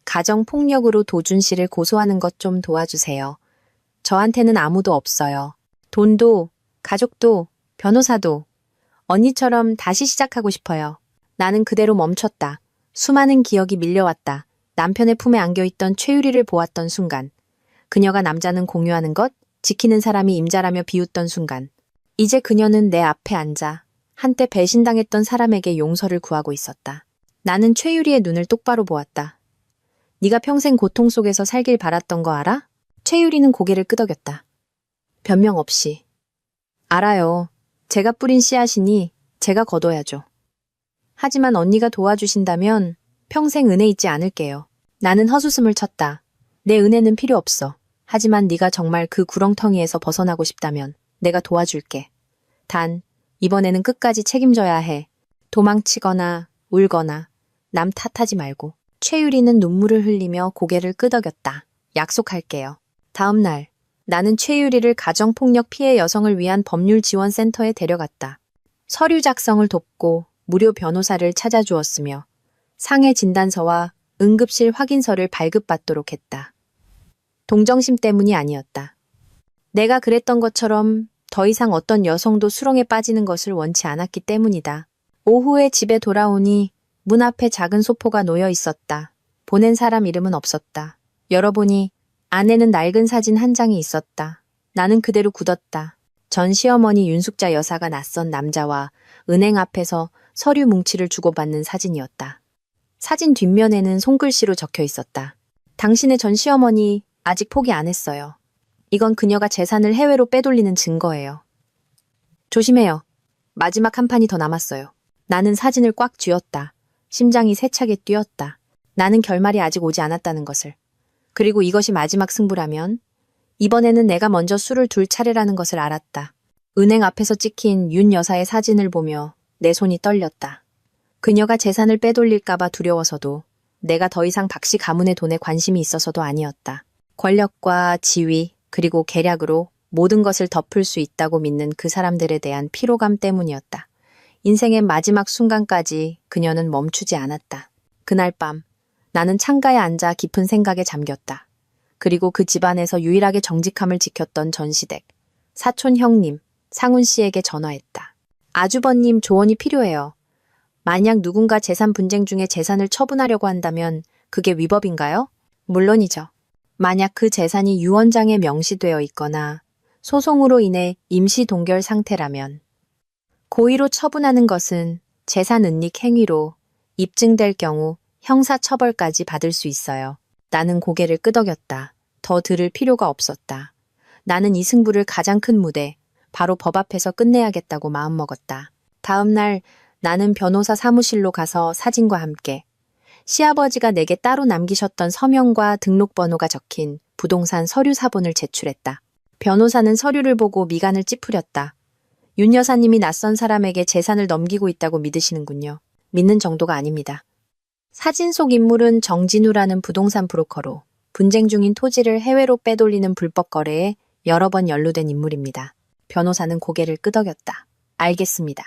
가정폭력으로 도준 씨를 고소하는 것 좀 도와주세요. 저한테는 아무도 없어요. 돈도, 가족도, 변호사도. 언니처럼 다시 시작하고 싶어요. 나는 그대로 멈췄다. 수많은 기억이 밀려왔다. 남편의 품에 안겨있던 최유리를 보았던 순간. 그녀가 남자는 공유하는 것, 지키는 사람이 임자라며 비웃던 순간. 이제 그녀는 내 앞에 앉아 한때 배신당했던 사람에게 용서를 구하고 있었다. 나는 최유리의 눈을 똑바로 보았다. 네가 평생 고통 속에서 살길 바랐던 거 알아? 최유리는 고개를 끄덕였다. 변명 없이. 알아요. 제가 뿌린 씨앗이니 제가 거둬야죠. 하지만 언니가 도와주신다면 평생 은혜 잊지 않을게요. 나는 헛웃음을 쳤다. 내 은혜는 필요 없어. 하지만 네가 정말 그 구렁텅이에서 벗어나고 싶다면 내가 도와줄게. 단, 이번에는 끝까지 책임져야 해. 도망치거나 울거나 남 탓하지 말고. 최유리는 눈물을 흘리며 고개를 끄덕였다. 약속할게요. 다음 날, 나는 최유리를 가정폭력 피해 여성을 위한 법률지원센터에 데려갔다. 서류 작성을 돕고 무료 변호사를 찾아주었으며 상해 진단서와 응급실 확인서를 발급받도록 했다. 동정심 때문이 아니었다. 내가 그랬던 것처럼 더 이상 어떤 여성도 수렁에 빠지는 것을 원치 않았기 때문이다. 오후에 집에 돌아오니 문 앞에 작은 소포가 놓여 있었다. 보낸 사람 이름은 없었다. 열어보니 안에는 낡은 사진 한 장이 있었다. 나는 그대로 굳었다. 전 시어머니 윤숙자 여사가 낯선 남자와 은행 앞에서 서류 뭉치를 주고받는 사진이었다. 사진 뒷면에는 손글씨로 적혀 있었다. 당신의 전 시어머니 아직 포기 안 했어요. 이건 그녀가 재산을 해외로 빼돌리는 증거예요. 조심해요. 마지막 한 판이 더 남았어요. 나는 사진을 꽉 쥐었다. 심장이 세차게 뛰었다. 나는 결말이 아직 오지 않았다는 것을. 그리고 이것이 마지막 승부라면 이번에는 내가 먼저 수를 둘 차례라는 것을 알았다. 은행 앞에서 찍힌 윤 여사의 사진을 보며 내 손이 떨렸다. 그녀가 재산을 빼돌릴까봐 두려워서도 내가 더 이상 박씨 가문의 돈에 관심이 있어서도 아니었다. 권력과 지위 그리고 계략으로 모든 것을 덮을 수 있다고 믿는 그 사람들에 대한 피로감 때문이었다. 인생의 마지막 순간까지 그녀는 멈추지 않았다. 그날 밤 나는 창가에 앉아 깊은 생각에 잠겼다. 그리고 그 집안에서 유일하게 정직함을 지켰던 전시댁, 사촌 형님, 상훈 씨에게 전화했다. 아주버님 조언이 필요해요. 만약 누군가 재산 분쟁 중에 재산을 처분하려고 한다면 그게 위법인가요? 물론이죠. 만약 그 재산이 유언장에 명시되어 있거나 소송으로 인해 임시 동결 상태라면 고의로 처분하는 것은 재산 은닉 행위로 입증될 경우 형사처벌까지 받을 수 있어요. 나는 고개를 끄덕였다. 더 들을 필요가 없었다. 나는 이 승부를 가장 큰 무대, 바로 법 앞에서 끝내야겠다고 마음먹었다. 다음 날 나는 변호사 사무실로 가서 사진과 함께 시아버지가 내게 따로 남기셨던 서명과 등록번호가 적힌 부동산 서류 사본을 제출했다. 변호사는 서류를 보고 미간을 찌푸렸다. 윤 여사님이 낯선 사람에게 재산을 넘기고 있다고 믿으시는군요. 믿는 정도가 아닙니다. 사진 속 인물은 정진우라는 부동산 브로커로 분쟁 중인 토지를 해외로 빼돌리는 불법 거래에 여러 번 연루된 인물입니다. 변호사는 고개를 끄덕였다. 알겠습니다.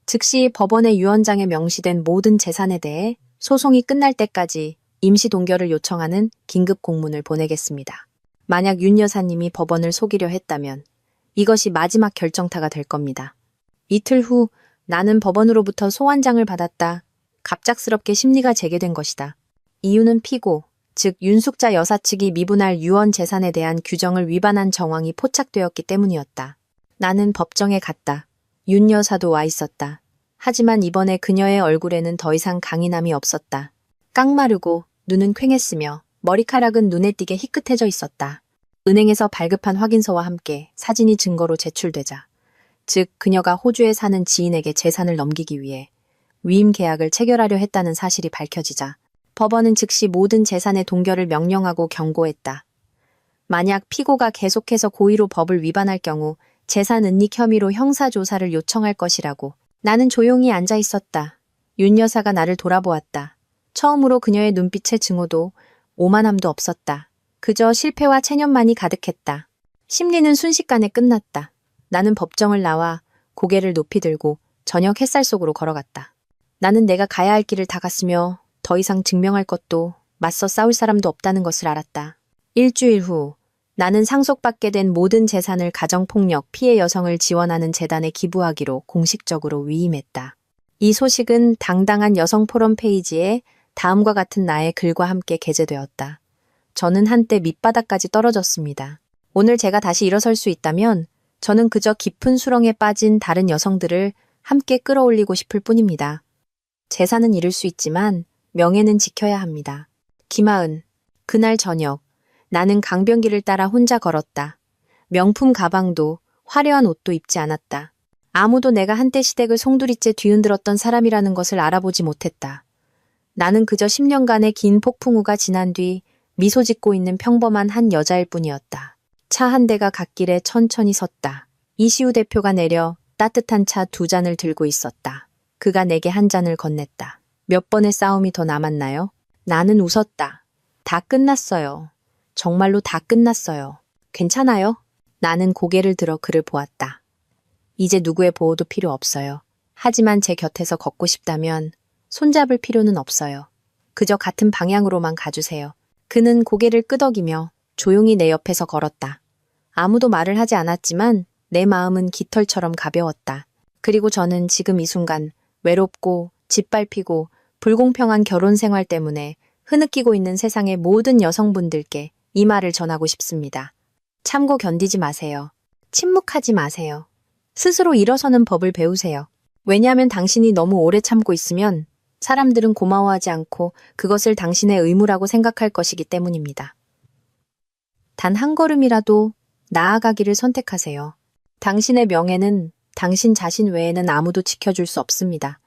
즉시 법원의 유언장에 명시된 모든 재산에 대해 소송이 끝날 때까지 임시 동결을 요청하는 긴급 공문을 보내겠습니다. 만약 윤 여사님이 법원을 속이려 했다면 이것이 마지막 결정타가 될 겁니다. 이틀 후 나는 법원으로부터 소환장을 받았다. 갑작스럽게 심리가 재개된 것이다. 이유는 피고, 즉 윤숙자 여사 측이 미분할 유언 재산에 대한 규정을 위반한 정황이 포착되었기 때문이었다. 나는 법정에 갔다. 윤 여사도 와 있었다. 하지만 이번에 그녀의 얼굴에는 더 이상 강인함이 없었다. 깡마르고 눈은 퀭했으며 머리카락은 눈에 띄게 희끗해져 있었다. 은행에서 발급한 확인서와 함께 사진이 증거로 제출되자, 즉 그녀가 호주에 사는 지인에게 재산을 넘기기 위해 위임 계약을 체결하려 했다는 사실이 밝혀지자 법원은 즉시 모든 재산의 동결을 명령하고 경고했다. 만약 피고가 계속해서 고의로 법을 위반할 경우 재산 은닉 혐의로 형사조사를 요청할 것이라고. 나는 조용히 앉아 있었다. 윤 여사가 나를 돌아보았다. 처음으로 그녀의 눈빛에 증오도 오만함도 없었다. 그저 실패와 체념만이 가득했다. 심리는 순식간에 끝났다. 나는 법정을 나와 고개를 높이 들고 저녁 햇살 속으로 걸어갔다. 나는 내가 가야 할 길을 다 갔으며 더 이상 증명할 것도 맞서 싸울 사람도 없다는 것을 알았다. 일주일 후 나는 상속받게 된 모든 재산을 가정폭력 피해 여성을 지원하는 재단에 기부하기로 공식적으로 위임했다. 이 소식은 당당한 여성포럼 페이지에 다음과 같은 나의 글과 함께 게재되었다. 저는 한때 밑바닥까지 떨어졌습니다. 오늘 제가 다시 일어설 수 있다면 저는 그저 깊은 수렁에 빠진 다른 여성들을 함께 끌어올리고 싶을 뿐입니다. 재산은 잃을 수 있지만 명예는 지켜야 합니다. 김하은. 그날 저녁 나는 강변길을 따라 혼자 걸었다. 명품 가방도 화려한 옷도 입지 않았다. 아무도 내가 한때 시댁을 송두리째 뒤흔들었던 사람이라는 것을 알아보지 못했다. 나는 그저 10년간의 긴 폭풍우가 지난 뒤 미소 짓고 있는 평범한 한 여자일 뿐이었다. 차 한 대가 갓길에 천천히 섰다. 이시우 대표가 내려 따뜻한 차 2잔을 들고 있었다. 그가 내게 한 잔을 건넸다. 몇 번의 싸움이 더 남았나요? 나는 웃었다. 다 끝났어요. 정말로 다 끝났어요. 괜찮아요? 나는 고개를 들어 그를 보았다. 이제 누구의 보호도 필요 없어요. 하지만 제 곁에서 걷고 싶다면 손잡을 필요는 없어요. 그저 같은 방향으로만 가주세요. 그는 고개를 끄덕이며 조용히 내 옆에서 걸었다. 아무도 말을 하지 않았지만 내 마음은 깃털처럼 가벼웠다. 그리고 저는 지금 이 순간 외롭고 짓밟히고 불공평한 결혼 생활 때문에 흐느끼고 있는 세상의 모든 여성분들께 이 말을 전하고 싶습니다. 참고 견디지 마세요. 침묵하지 마세요. 스스로 일어서는 법을 배우세요. 왜냐하면 당신이 너무 오래 참고 있으면 사람들은 고마워하지 않고 그것을 당신의 의무라고 생각할 것이기 때문입니다. 단 한 걸음이라도 나아가기를 선택하세요. 당신의 명예는 당신 자신 외에는 아무도 지켜줄 수 없습니다.